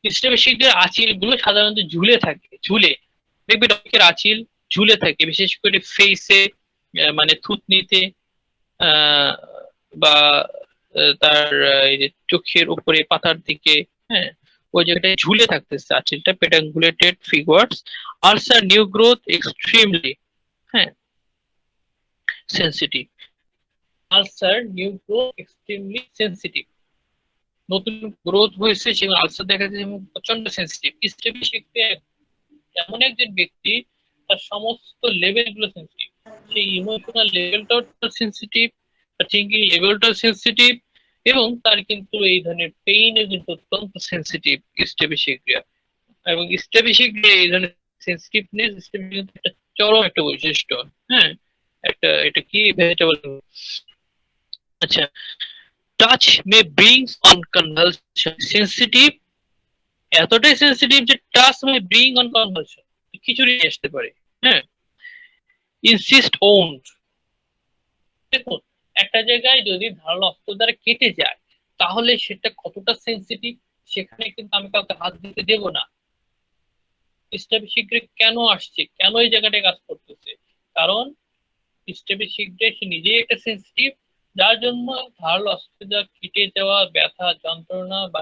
স্টেফিসেগ্রিয়ার আঁচিল গুলো সাধারণত ঝুলে দেখবে, ত্বকের আঁচিল ঝুলে থাকে, বিশেষ করে ফেসে, মানে থুতনিতে, আহ, বা তার এই যে চোখের উপরে, পাতার দিকে। হ্যাঁ, ওই জায়গাটায় ঝুলে থাকতেছে আঁচিলটা, pedunculated figures. Ulcer new growth extremely, হ্যাঁ, sensitive. Ulcer new growth extremely sensitive, নতুন গ্রোথ হয়েছে সেগুলো আলসার দেখা যাচ্ছে এবং প্রচন্ড সেন্সিটিভ। স্টেফিসেগ্রিয়া এমন একজন ব্যক্তি, তার সমস্ত লেভেল গুলো সেন্সিটিভ, সেই ইমোশনাল লেভেলটাও সেন্সিটিভ, তার থিঙ্কিং লেভেলটাও সেন্সিটিভ, এবং তার কিন্তু এই ধরনের পেইনে কিন্তু অত্যন্ত সেন্সিটিভ স্টেফিসেগ্রিয়া। এবং স্টেফিসেগ্রিয়া এই ধরনের সেন্সিটিভনেস একটা চরম একটা বৈশিষ্ট্য। হ্যাঁ, এটা কি ভেজিটেবল। আচ্ছা, touch may brings on convulsion, sensitive, এতটাই সেন্সিটিভ যে touch may bring on convulsion, খিচুড়ি আসতে পারে। হ্যাঁ, ইনসিস্ট ওন, দেখুন, একটা জায়গায় যদি ধারালো অস্ত্র দ্বারা কেটে যায়, তাহলে সেটা কতটা সেন্সিটিভ সেখানে কিন্তু আমি কাউকে হাত দিতে দেব না। স্ট্যাবিক কেন আসছে, কেন এই জায়গাটায় কাজ করতেছে, কারণ স্ট্যাবিক সে নিজেই একটা সেন্সিটিভ, যার জন্য ধারালো অস্ত্র যা কেটে যাওয়া, ব্যথা, যন্ত্রণা বা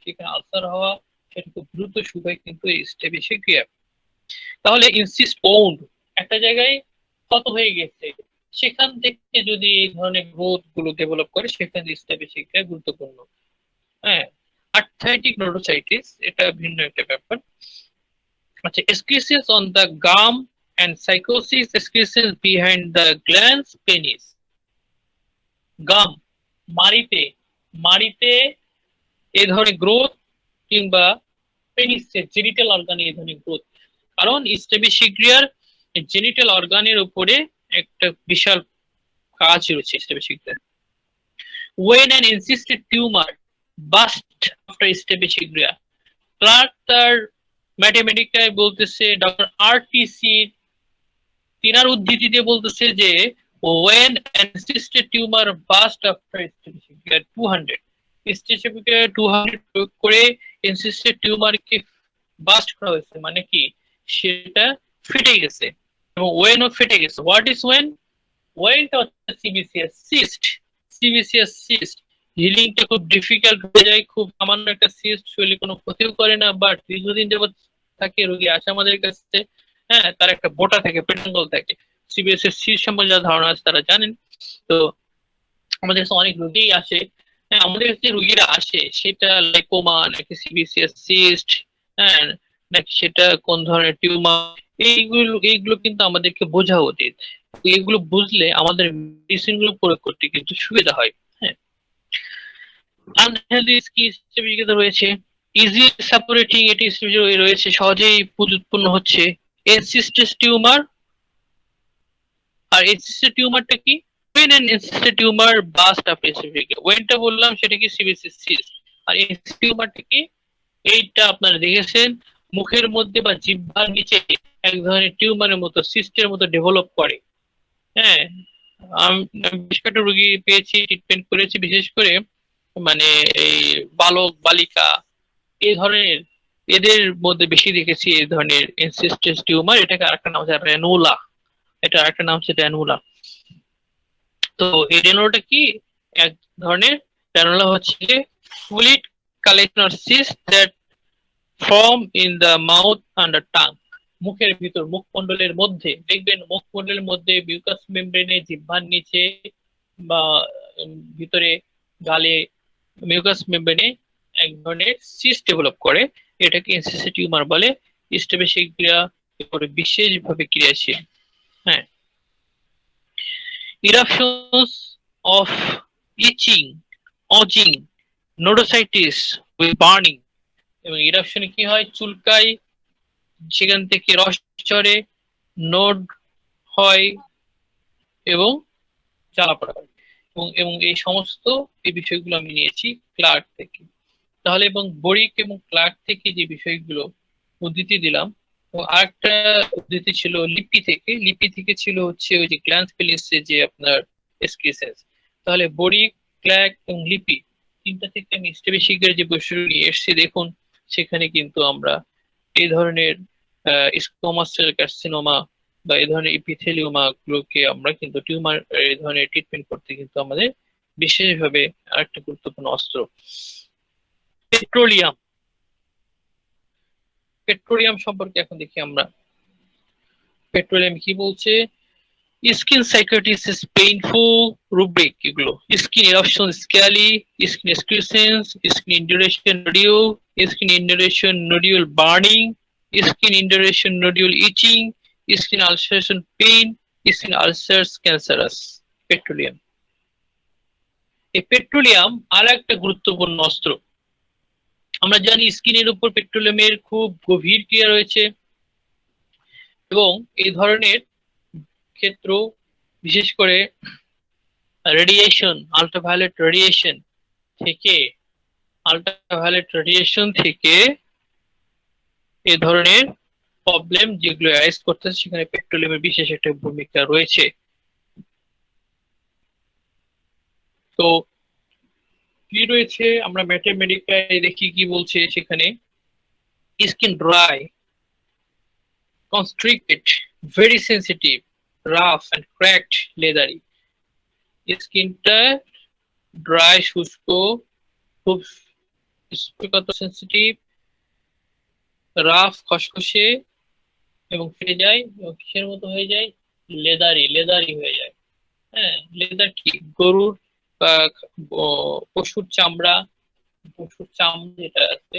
সেখানে আলসার হওয়া সেটা খুব দ্রুত শুকায় কিন্তু এই স্ট্যাবিক ক্রিয়া। তাহলে ইনসিস্ট পাউন্ড একটা জায়গায় ক্ষত হয়ে গেছে, সেখান থেকে যদি এই ধরনের গ্রোথ গুলো ডেভেলপ করে সেখানে স্ট্যাবিক ক্রিয়া গুরুত্বপূর্ণ। হ্যাঁ, আর্থ্রাইটিক নোডোসাইটিস এটা ভিন্ন একটা ব্যাপার। আচ্ছা, excretions on the gum and psychosis, excretions behind the glans penis. গাম মাড়িতে, মাড়িতে এই ধরনের গ্রোথ কিংবা পেনিসের জেনিটাল অর্গানে এই ধরনের গ্রোথ, কারণ স্ট্যাবিক জেনিটাল অর্গানের উপরে একটা বিশাল কাজ রয়েছে স্ট্যাবিক। When an insisted tumor burst after স্ট্যাবিক, ক্লার্ক তার ম্যাথমেটিকায় বলতেছে, ডক্টর আরটিসি তিনার উদ্ধৃতিতে বলতেছে যে when an insisted tumor burst after স্ট্যাবিক 200, স্ট্যাবিক 200 প্রয়োগ করে ইনসিস্টেড টিউমারকে বাস্ট করা হয়েছে, মানে কি সেটা ফেটে গেছে, এবং ওয়েনও ফেটে গেছে। What is wen? ওয়েনটা হচ্ছে সিবিসিএস সিস্ট। সিবিসিএস সিস্ট হিলিংটা খুব ডিফিকাল্ট হয়ে যায়, খুব সামান্য একটা সিস্ট শরীরে কোনো ক্ষতিও করে না, বাট দীর্ঘদিন যাবত থাকে রোগী আসে আমাদের কাছে, হ্যাঁ, তার একটা বোটা থাকে, পেটাঙ্গল থাকে। সিবিএসএস সিস্ট সম্বন্ধে যা ধারণা আছে তারা জানেন। তো আমাদের কাছে অনেক রোগী আসে, হ্যাঁ, আমাদের কাছে রোগীরা আসে সেটা লাইকোমা নাকি সিবিসিএস সিস্ট, হ্যাঁ, নাকি সেটা কোন ধরনের টিউমার, এইগুলো কিন্তু আমাদেরকে বোঝা উচিত। এগুলো বুঝলে আমাদের মেডিসিন গুলো প্রয়োগ করতে কিন্তু সুবিধা হয়। হ্যাঁ, আনহেলদি স্কিন রয়েছে, ইজি সাপোরেটিং, এটি রয়েছে, সহজেই উৎপন্ন হচ্ছে। এনসিস্টেস টিউমার, আর এনসিস্টেস টিউমারটা কি? when an insisted tumor burst after specific, ওয়েনটা বললাম সেটা কি সিবিসিএস সিস্ট, আর এনসিস্টেস টিউমারটা কি? এইটা আপনারা দেখেছেন মুখের মধ্যে বা জিহ্বার নিচে এক ধরনের টিউমারের মতো, সিস্টের মতো ডেভেলপ করে। হ্যাঁ, আমি বেশ কয়েকটা রোগী পেয়েছি, ট্রিটমেন্ট করেছি, বিশেষ করে মানে এই বালক বালিকা এই ধরনের, এদের মধ্যে বেশি দেখেছি এই ধরনের ইনসিস্টেস টিউমার। এটাকে আরেকটা নাম হচ্ছে রেনুলা, এটা আরেকটা নাম হচ্ছে রেনুলা। তো এই রেনুলাটা কি? এক ধরনের রেনুলা হচ্ছে fluid collection or cyst that form in the mouth and the tongue. মুখের ভিতর, মুখমণ্ডলের মধ্যে, দেখবেন মুখমণ্ডলের মধ্যে মিউকাস মেমব্রেনে, জিহ্বার নিচে বা ভিতরে গালে মিউকাস মেমব্রেনে এক ধরনের সিস্ট ডেভেলপ করে, এটাকে ইনসিস্টেস টিউমার বলে। স্ট্যাবিক ক্রিয়া এরপরে বিশেষভাবে ক্রিয়াশীল। হ্যাঁ, eruptions of itching, oozing, nodositis with burning, এবং ইরাপশনে কি হয়? চুলকায়, সেখান থেকে রস ঝরে, নোড হয় এবং জ্বালা পড়া হয়, এবং এই সমস্ত এই বিষয়গুলো আমি নিয়েছি ক্লার্ক থেকে। তাহলে এবং বরিক এবং ক্লার্ক থেকে যে বিষয়গুলো উদ্ধৃতি দিলাম, এবং আরেকটা উদ্ধৃতি ছিল লিপি থেকে। লিপি থেকে ছিল হচ্ছে ওই যে গ্ল্যান্স পেনিসের যে আপনার এক্সক্রিশনস। তাহলে বরিক, ক্লার্ক এবং লিপি তিনটা থেকে আমি স্ট্যাবিক যে বৈশিষ্ট্য নিয়ে এসেছি, দেখুন সেখানে কিন্তু আমরা এই ধরনের স্কোমাস সেল কার্সিনোমা বা এই ধরনের ইপিথেলিওমা গুলোকে আমরা কিন্তু টিউমার এই ধরনের ট্রিটমেন্ট করতে কিন্তু আমাদের বিশেষভাবে আরেকটা গুরুত্বপূর্ণ অস্ত্র। পেট্রোলিয়াম, পেট্রোলিয়াম সম্পর্কে এখন দেখি আমরা। পেট্রোলিয়াম কি বলছে? Skin cicatrices is painful rubric, এগুলো skin eruption scaly, skin excrescences, skin induration nodule, skin induration nodule burning, skin induration nodule itching, skin ulceration pain, skin ulcers cancerous. Petroleum, এই petroleum আর একটা গুরুত্বপূর্ণ অস্ত্র। আমরা জানি স্কিনের উপর পেট্রোলিয়ামের খুব গভীর ক্রিয়া রয়েছে, এবং এই ধরনের ক্ষেত্র বিশেষ করে রেডিয়েশন, আল্ট্রাভায়োলেট রেডিয়েশন থেকে এই ধরনের প্রবলেম যেগুলো অ্যারাইজ করতেছে সেখানে পেট্রোলিয়ামের বিশেষ একটা ভূমিকা রয়েছে। তো কি রয়েছে আমরা ম্যাথমেটিকায় দেখি কি বলছে সেখানে, skin dry, constricted, very sensitive, rough and cracked, leathery. স্কিনটা ড্রাই, শুষ্ক, খুব স্পষ্ট, সেন্সিটিভ, রাফ, খসখসে এবং ফেটে যায় এবং কিসের মতো হয়ে যায়, লেদারি, লেদারি হয়ে যায়। হ্যাঁ, লেদার কি, গরুর বা পশুর চামড়া, পশুর চামড়া যেটা আছে,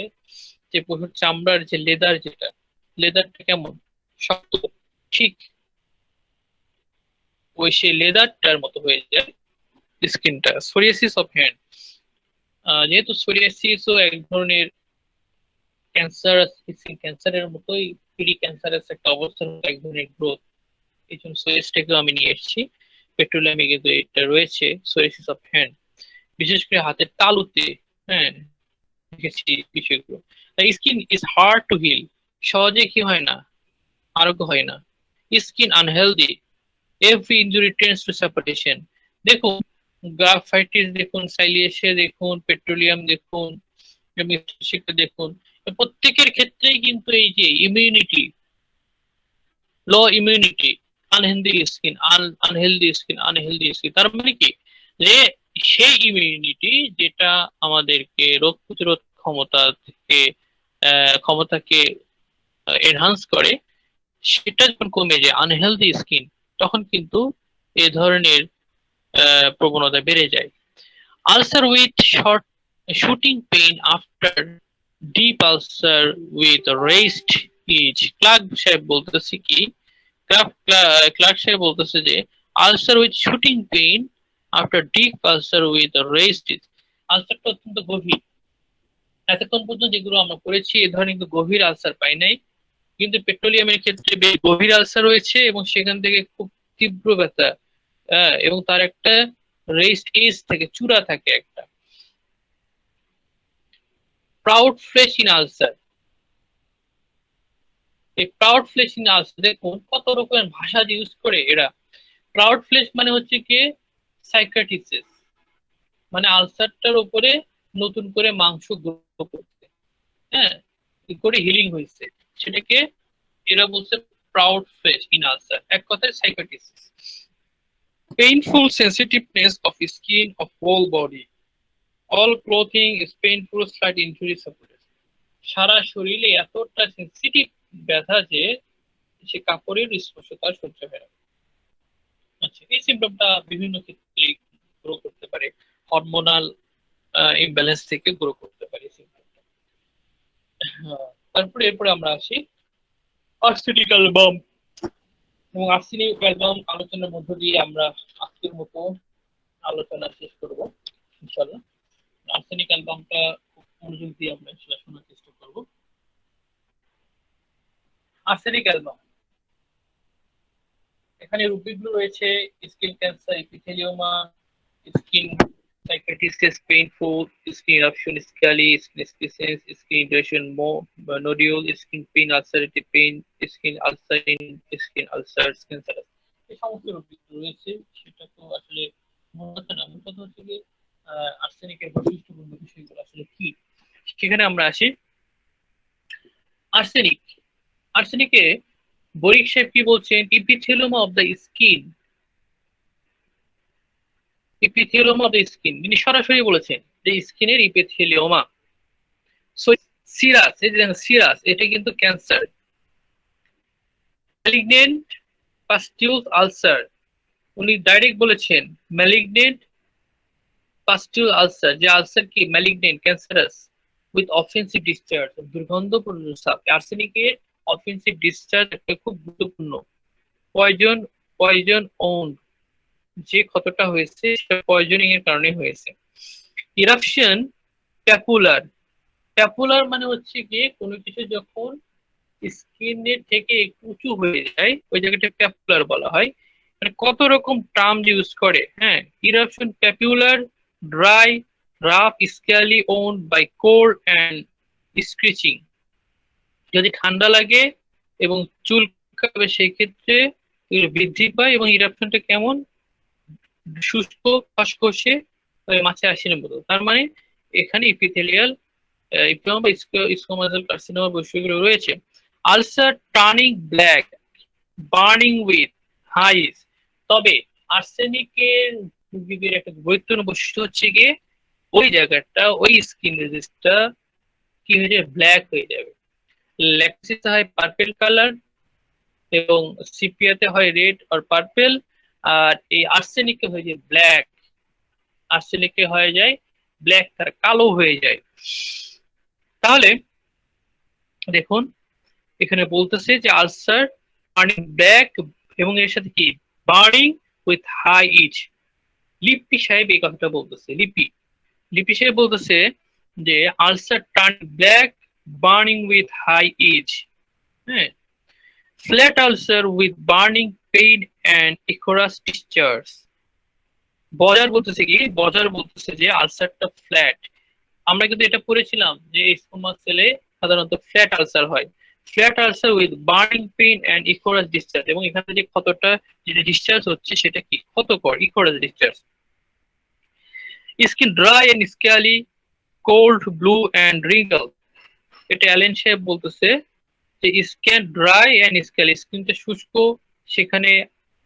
যে পশুর চামড়ার যে লেদার, যেটা লেদারটা কেমন শক্ত, ঠিক ওই সেই লেদারটার মতো হয়ে যায় স্কিনটা। সোরিয়াসিস অফ হ্যান্ড, যেহেতু সোরিয়াসিসও এক ধরনের ক্যান্সার, স্কিন ক্যান্সারের মতোই প্রি ক্যান্সারাস একটা অবস্থা, এক ধরনের গ্রোথ। এই জন্য সোরিয়াসটাকেও আমি নিয়ে এসেছি, পেট্রোলিয়ামে কিন্তু এটা রয়েছে, সোরিয়াসিস অফ হ্যান্ড, বিশেষ করে হাতের তালুতে। হ্যাঁ, দেখেছি বিষয়গুলো। Skin is hard to heal, সহজে কি হয় না, আরোগ্য হয় না। Skin unhealthy, every injury tends to separation. দেখুন গ্রাফাইটিস দেখুন, সাইলিয়েশিয়া দেখুন, পেট্রোলিয়াম দেখুন, দেখুন, প্রত্যেকের ক্ষেত্রেই কিন্তু এই যে immunity, low immunity, unhealthy skin, unhealthy skin, তার মানে কি, যে সেই ইমিউনিটি যেটা আমাদেরকে রোগ প্রতিরোধ ক্ষমতাকে এনহান্স করে, সেটা যখন কমে যায়, আনহেলদি স্কিন, তখন কিন্তু এ ধরনের প্রবণতা বেড়ে যায়। Ulcer with shooting pain after deep ulcer with rest is, Clarke সাহেব বলতেছে কি, ক্লার্ক সাহেব বলতেছে যে ulcer with shooting pain after deep ulcer with rest is, আলসারটা অত্যন্ত গভীর। এতক্ষণ পর্যন্ত যেগুলো আমরা করেছি এ ধরনের কিন্তু গভীর আলসার পাই নাই, কিন্তু পেট্রোলিয়ামের ক্ষেত্রে বেশ গভীর আলসার রয়েছে এবং সেখান থেকে খুব তীব্র ব্যথা, এবং তার একটা রেস্ট এজ থেকে চূড়া থাকে একটা। প্রাউড ফ্লেশ ইন আলসার, এই প্রাউড ফ্লেশ ইন আলসার দেখুন কত রকমের ভাষা ইউজ করে এরা। প্রাউড ফ্লেশ মানে হচ্ছে কি সাইকাটিসিস, মানে আলসারটার উপরে নতুন করে মাংস গ্রো করতে, হ্যাঁ, কি করে হিলিং হয়েছে সেটাকে এরা বলছে প্রাউড ফ্লেশ ইন আলসার, এক কথায় cicatrices. Painful sensitiveness of skin of whole body, all clothing is painful, slight injury suppurated, সারা শরীরে এতটা সেন্সিটিভ ব্যথা যে সে কাপড়ের স্পর্শতা সহ্য হয় না। আচ্ছা, এই সিমটমটা বিভিন্ন ক্ষেত্রে গ্রো করতে পারে, হরমোনাল ইমব্যালেন্স থেকে গ্রো করতে পারে সিমটমটা। তারপরে এরপরে আমরা আসি আর্সেনিক অ্যালবাম, এবং আর্সেনিক অ্যালবাম আলোচনার মধ্য দিয়ে আমরা আজকের মতো আলোচনা শেষ করব ইনশাআল্লাহ। আর্সেনিক অ্যালবামটা খুব মনোযোগ দিয়ে আমরা শোনার চেষ্টা করব। আর্সেনিক অ্যালবাম, এখানে রূপগুলো রয়েছে skin cancer, epithelioma, skin cicatrices, painful skin eruption, scaly skin, excrescence skin, irritation, nodule skin, pain, ulcerative pain, skin আলসারিন, স্কিন আলসার, স্কিন সারাস, এই সমস্ত রূপগুলো রয়েছে। সেটা তো আসলে মূল কথা না, মূল কথা হচ্ছে যে আর্সেনিকের বৈশিষ্ট্যপূর্ণ বিষয়গুলো আসলে কি, সেখানে আমরা আসি। আর্সেনিক, আর্সেনিকে বরিক সাহেব কি বলছেন, epithelioma of the skin, epithelioma of the skin, তিনি সরাসরি বলেছেন যে স্কিনের ইপিথেলিওমা। সো সিরাস, এই যে সিরাস, এটা কিন্তু ক্যান্সার। ম্যালিগনেন্ট পাস্টিউলস আলসার, উনি ডাইরেক্ট বলেছেন ম্যালিগনেন্ট পাস্টিউল আলসার, যে আলসার কি malignant cancerous with offensive discharge, দুর্গন্ধপূর্ণ সাপ। আর্সেনিকের অফেন্সিভ ডিসচার্জ একটা খুব গুরুত্বপূর্ণ। পয়জন, পয়জন ওন্ড, যে ক্ষতটা হয়েছে সেটা পয়জনিং এর কারণে হয়েছে। ইরাপশন প্যাপুলার, প্যাপুলার মানে হচ্ছে গিয়ে কোনো কিছু যখন স্কিনের থেকে একটু উঁচু হয়ে যায় ওই জায়গাটা প্যাপুলার বলা হয়। মানে কত রকম টার্ম ইউজ করে, হ্যাঁ। Eruption papular, dry, rough, scaly, ওন্ড বাই কোল্ড অ্যান্ড স্ক্রিচিং, যদি ঠান্ডা লাগে এবং চুলকাবে সেই ক্ষেত্রে বৃদ্ধি পায়, এবং ইরাপশনটা কেমন, শুষ্ক, খসখসে ওই মাছের আঁশির মতো। তার মানে এখানে ইপিথেলিয়াল ইপিথেলিয়াল বা স্কোমাসাল কার্সিনোমা বৈশিষ্ট্যগুলো রয়েছে। Ulcer turning black, burning with highs. তবে আর্সেনিকের রোগীদের একটা গুরুত্বপূর্ণ বৈশিষ্ট্য হচ্ছে গিয়ে ওই জায়গাটা, ওই স্কিন ডিজিজটা কি হয়ে যাবে, ব্ল্যাক হয়ে যাবে। ল্যাকসিসে হয় পার্পেল কালার এবং সিপিয়াতে হয় রেড আর পার্পেল, আর এই আর্সেনিকে হয়ে যায় ব্ল্যাক। আর্সেনিকে হয়ে যায় ব্ল্যাক, তার কালো হয়ে যায়। তাহলে দেখুন এখানে বলতেছে যে আলসার বার্নিং ব্ল্যাক এবং এর সাথে কি বার্নিং উইথ হাই ইচ। লিপি সাহেব এই কথাটা বলতেছে। লিপি সাহেব বলতেছে যে ulcer turn black, burning with high itch. হ্যাঁ, flat ulcer with burning pain and ichorous discharge. Boger বলতেছে যে আলসারটা ফ্ল্যাট। আমরা কিন্তু এটা পড়েছিলাম যে স্কোমাস সেলে সাধারণত ফ্ল্যাট আলসার হয়। Flat ulcer with burning pain and ichorous discharge, এবং এখানে যে ক্ষতটা যেটা ডিসচার্জ হচ্ছে সেটা কি ক্ষতকর, ichorous discharge. Skin dry and scaly, cold, blue and wrinkle. এটা অ্যালেন সাহেব বলতেছে যে স্কিন ড্রাই অ্যান্ড স্ক্যালি, স্কিনটা শুষ্ক, সেখানে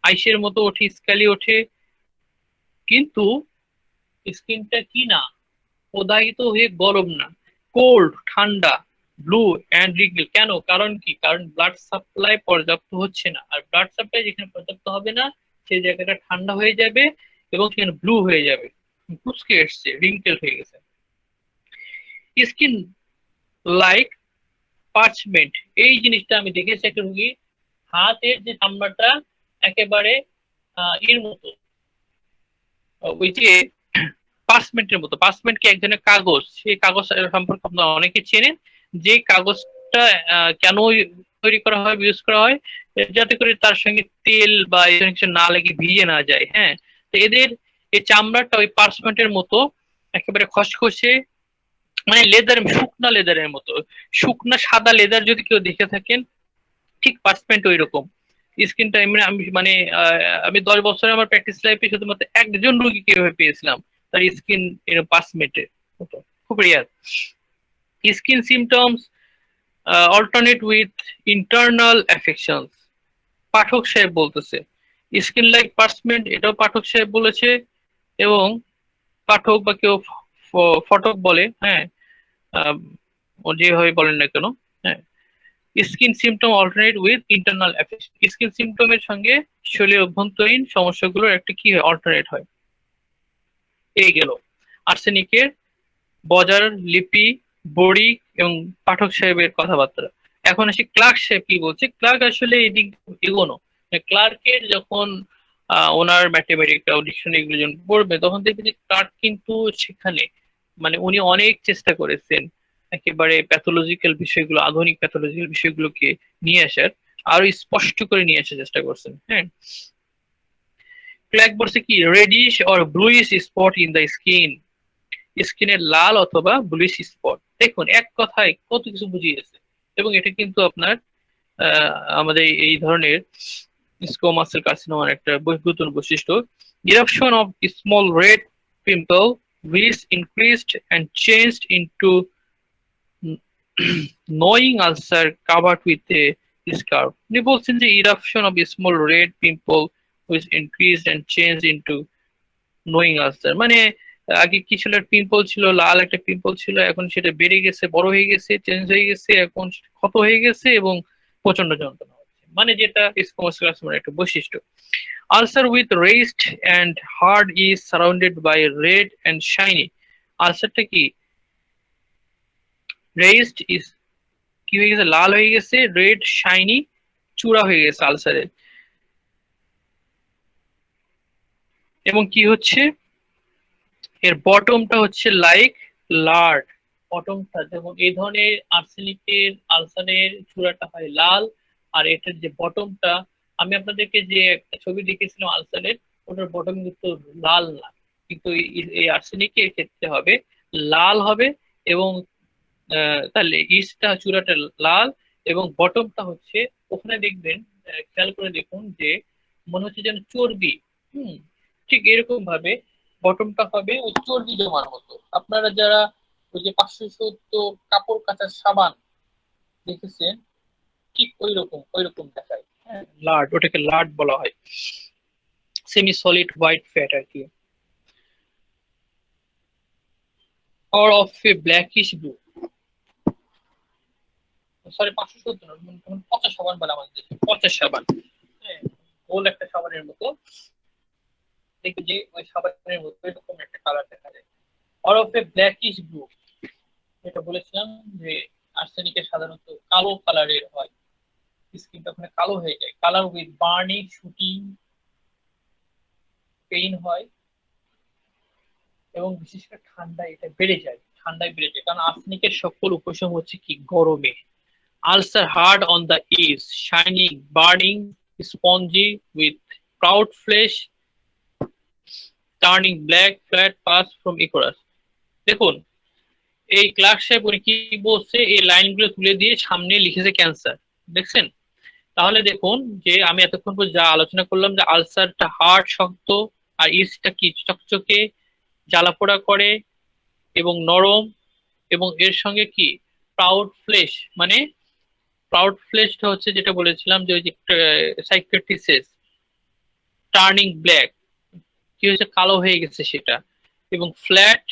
আইসের মতো ওঠে, স্ক্যালি ওঠে, কিন্তু স্কিনটা কি না, প্রদাহিত হয়ে গরম না, কোল্ড ঠান্ডা, ব্লু অ্যান্ড রিঙ্কেল। কেন? কারণ কি? কারণ ব্লাড সাপ্লাই পর্যাপ্ত হচ্ছে না, আর ব্লাড সাপ্লাই যেখানে পর্যাপ্ত হবে না সেই জায়গাটা ঠান্ডা হয়ে যাবে এবং সেখানে ব্লু হয়ে যাবে, কুচকে এসছে, রিঙ্কেল হয়ে গেছে। স্কিন লাইক পার্চমেন্ট, এই জিনিসটা আমি দেখেছি একটা রুগী হাতের যে চামড়াটা একেবারে এর মতো, ওই যে পার্চমেন্টের মতো। পার্চমেন্ট কি এক ধরনের কাগজ, সেই কাগজ সম্পর্কে আপনারা অনেকে চেনেন। যে কাগজটা কেন তৈরি করা হয়, ইউজ করা হয়, যাতে করে তার সঙ্গে তেল বা এই ধরনের কিছু না লেগে ভিজে না যায়। হ্যাঁ, তো এদের এই চামড়াটা ওই পার্চমেন্টের মতো একেবারে খসখসে, মানে লেদার, শুকনা লেদারের মতো। শুকনা সাদা লেদার যদি কেউ দেখে থাকেন, ঠিক পার্চমেন্ট ওই রকম স্কিনটা। আমি মানে আমি 10 বছরে আমার প্র্যাকটিস লাইফে শুধুমাত্র একজন রোগী কিভাবে পেয়েছিলাম তার স্কিন এরকম পার্চমেন্টের মতো, খুব rare. Skin symptoms alternate with internal affections. Pathak সাহেব বলতেছে স্কিন লাইক পার্চমেন্ট, এটাও পাঠক সাহেব বলেছে, এবং পাঠক বা কেউ ফটক বলে, হ্যাঁ, যেভাবে বলেন না কেন, হ্যাঁ। Skin symptom alternate with internal affection, skin সিমটমের সঙ্গে শরীরের অভ্যন্তরীণ সমস্যাগুলোর একটা কি হয়, অল্টারনেট হয়। এই গেল আর্সেনিকের বজার, লিপি, বড়ি এবং পাঠক সাহেবের কথাবার্তা। এখন আসি ক্লার্ক সাহেব কি বলছে। ক্লার্ক আসলে এই দিক এগোনো, ক্লার্কের যখন ওনার ম্যাথমেটিক্যাল ডিকশনারি এগুলো যখন পড়বে তখন দেখবে যে ক্লার্ক কিন্তু সেখানে মানে উনি অনেক চেষ্টা করেছেন একেবারে প্যাথোলজিক্যাল বিষয়গুলো, আধুনিক প্যাথোলজিক্যাল বিষয়গুলোকে নিয়ে আসার, আরো স্পষ্ট করে নিয়ে আসার চেষ্টা করছেন। হ্যাঁ, ক্লার্ক বলছে কি reddish or bluish spot in the skin, স্কিনের লাল অথবা ব্লুইশ স্পট। দেখুন এক কথায় কত কিছু বুঝিয়েছে, এবং এটা কিন্তু আপনার আমাদের এই ধরনের স্কোমাস সেল কার্সিনোমার একটা গুরুত্বপূর্ণ বৈশিষ্ট্য। Eruption of small red pimple which increased and changed into knowing ulcer covered with a scar. উনি বলছেন যে eruption of a small red pimple which increased and changed into knowing ulcer, মানে আগে কি ছিল, পিম্পল ছিল, লাল একটা পিম্পল ছিল, এখন সেটা বেড়ে গেছে, বড় হয়ে গেছে, চেঞ্জ হয়ে গেছে, এখন ক্ষত হয়ে গেছে এবং প্রচন্ড যন্ত্রণা হচ্ছে, মানে যেটা স্কোমাস কার্সিনোমার একটা বৈশিষ্ট্য। Ulcer with raised and hard is surrounded by red and shiny. আলসারটা কি রেজড ইজ কি হয়ে গেছে, লাল হয়ে গেছে, রেড শাইনি চূড়া হয়ে গেছে আলসারের, এবং কি হচ্ছে এর বটমটা হচ্ছে লাইক লার্ড। বটমটা যেমন এই ধরনের আর্সেনিকের আলসারের চূড়াটা হয় লাল, আর এটার যে বটমটা, আমি আপনাদেরকে যে একটা ছবি দেখেছিলাম আলসারের, ওটার বটম কিন্তু লাল না, কিন্তু এই আর্সেনিকের ক্ষেত্রে হবে লাল হবে, এবং তাহলে ইস্টটা চূড়াটা লাল এবং বটমটা হচ্ছে, ওখানে দেখবেন খেয়াল করে দেখুন যে মনে হচ্ছে যেন চর্বি। ঠিক এরকম ভাবে বটমটা হবে ওই চর্বি জমার মতো। আপনারা যারা ওই যে 570 কাপড় কাচার সাবান দেখেছেন, ঠিক ওই রকম দেখায়। হ্যাঁ, লাড, ওটাকে লাড বলা হয়, সেমি সলিড হোয়াইট ফ্যাট আর কি, or of a blackish blue. Sorry, 570 না, পচা সাবান বলে আমাদের দেশে, পচা সাবান। হ্যাঁ, গোল একটা সাবানের মতো দেখবে, যে ওই সাবানের মতো এরকম একটা কালার দেখা যায়, or of a blackish blue। যেটা বলেছিলাম যে আর্সেনিকের সাধারণত কালো কালারের হয়, স্কিনটা ওখানে কালো হয়ে যায়, colour with burning, shooting, pain হয়, এবং বিশেষ করে ঠান্ডায় এটা বেড়ে যায়, কারণ আর্সেনিকের সকল উপশম হচ্ছে কি গরমে। Ulcer hard on the edge, shining, burning, spongy with proud flesh, turning black, flat pus from ichorous. দেখুন, এই ক্লার্ক সাহেব উনি কি বলছে, এই লাইনগুলো তুলে দিয়ে সামনে লিখেছে ক্যান্সার, দেখছেন? তাহলে দেখুন যে আমি এতক্ষণ পর যা আলোচনা করলাম, যে আলসারটা হার্ড, শক্ত, আর ইস্টটা কি চকচকে, জ্বালাপোড়া করে এবং নরম, এবং এর সঙ্গে কি প্রাউড ফ্লেশ, মানে প্রাউড ফ্লেশটা হচ্ছে যেটা বলেছিলাম যে ওই যে সাইকিয়াট্রিসিস, টার্নিং ব্ল্যাক, কি হয়েছে, কালো হয়ে গেছে সেটা, এবং ফ্ল্যাট,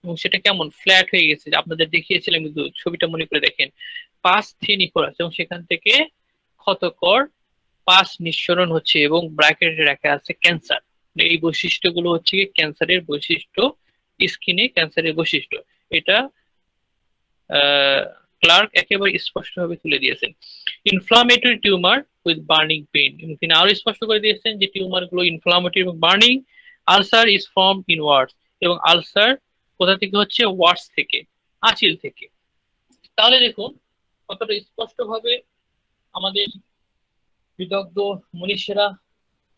এবং সেটা কেমন ফ্ল্যাট হয়ে গেছে, যে আপনাদের দেখিয়েছিলাম, কিন্তু ছবিটা মনে করে দেখেন, পাস থিন ইকোরাস, এবং সেখান থেকে ক্ষতকর পাস নিঃসরণ হচ্ছে, এবং ব্র্যাকেটে রাখা আছে ক্যান্সার। এই বৈশিষ্ট্যগুলো হচ্ছে কি ক্যান্সারের বৈশিষ্ট্য, স্কিনে ক্যান্সারের বৈশিষ্ট্য। এটা ক্লার্ক একেবারে স্পষ্টভাবে তুলে দিয়েছেন। Inflammatory tumour with burning pain, তিনি আরো স্পষ্ট করে দিয়েছেন যে টিউমার গুলো ইনফ্লামেটরি এবং burning. Ulcer is form in words, এবং আলসার কোথা থেকে হচ্ছে, ওয়ার্ডস থেকে, আঁচিল থেকে। তাহলে দেখুন কতটা স্পষ্ট ভাবে আমাদের বিদগ্ধ মনীষীরা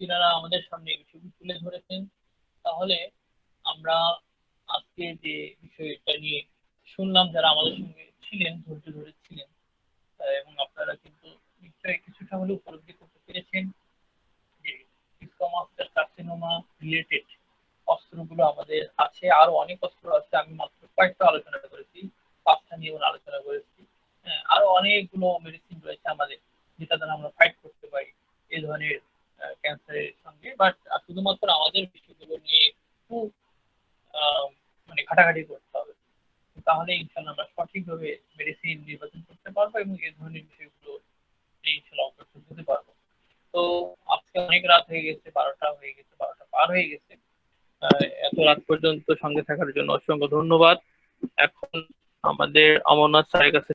তিনারা আমাদের সামনে এই বিষয়টি তুলে ধরেছেন। তাহলে আমরা আজকে যে বিষয়টা নিয়ে শুনলাম, যারা আমাদের সঙ্গে ছিলেন, ধৈর্য ধরে ছিলেন, এবং আপনারা কিন্তু নিশ্চয়ই কিছুটা হলেও উপলব্ধি করতে পেরেছেন যে স্কোমাস কার্সিনোমা রিলেটেড অস্ত্রগুলো আমাদের আছে, আরো অনেক অস্ত্র আছে, আমি মাত্র কয়েকটা আলোচনা করেছি, 5টা নিয়ে আলোচনা করেছি। হ্যাঁ, আরো অনেকগুলো মেডিসিন রয়েছে আমাদের, যেটা দ্বারা আমরা ফাইট করতে পারি এই ধরনের ক্যান্সারের সঙ্গে। বাট শুধুমাত্র আমাদের বিষয়গুলো নিয়ে একটু মানে ঘাটাঘাটি করতে হবে, তাহলে ইনশাল্লাহ আমরা সঠিকভাবে মেডিসিন নির্বাচন করতে পারবো, এবং এই ধরনের বিষয়গুলো ইনশাল্লাহ অগ্রসর হতে পারবো। তো আজকে অনেক রাত হয়ে গেছে, 12টা হয়ে গেছে, 12টা পার হয়ে গেছে। এত রাত পর্যন্ত সঙ্গে থাকার জন্য অসংখ্য ধন্যবাদ। এখন আমাদের অমরনাথ স্যারের কাছে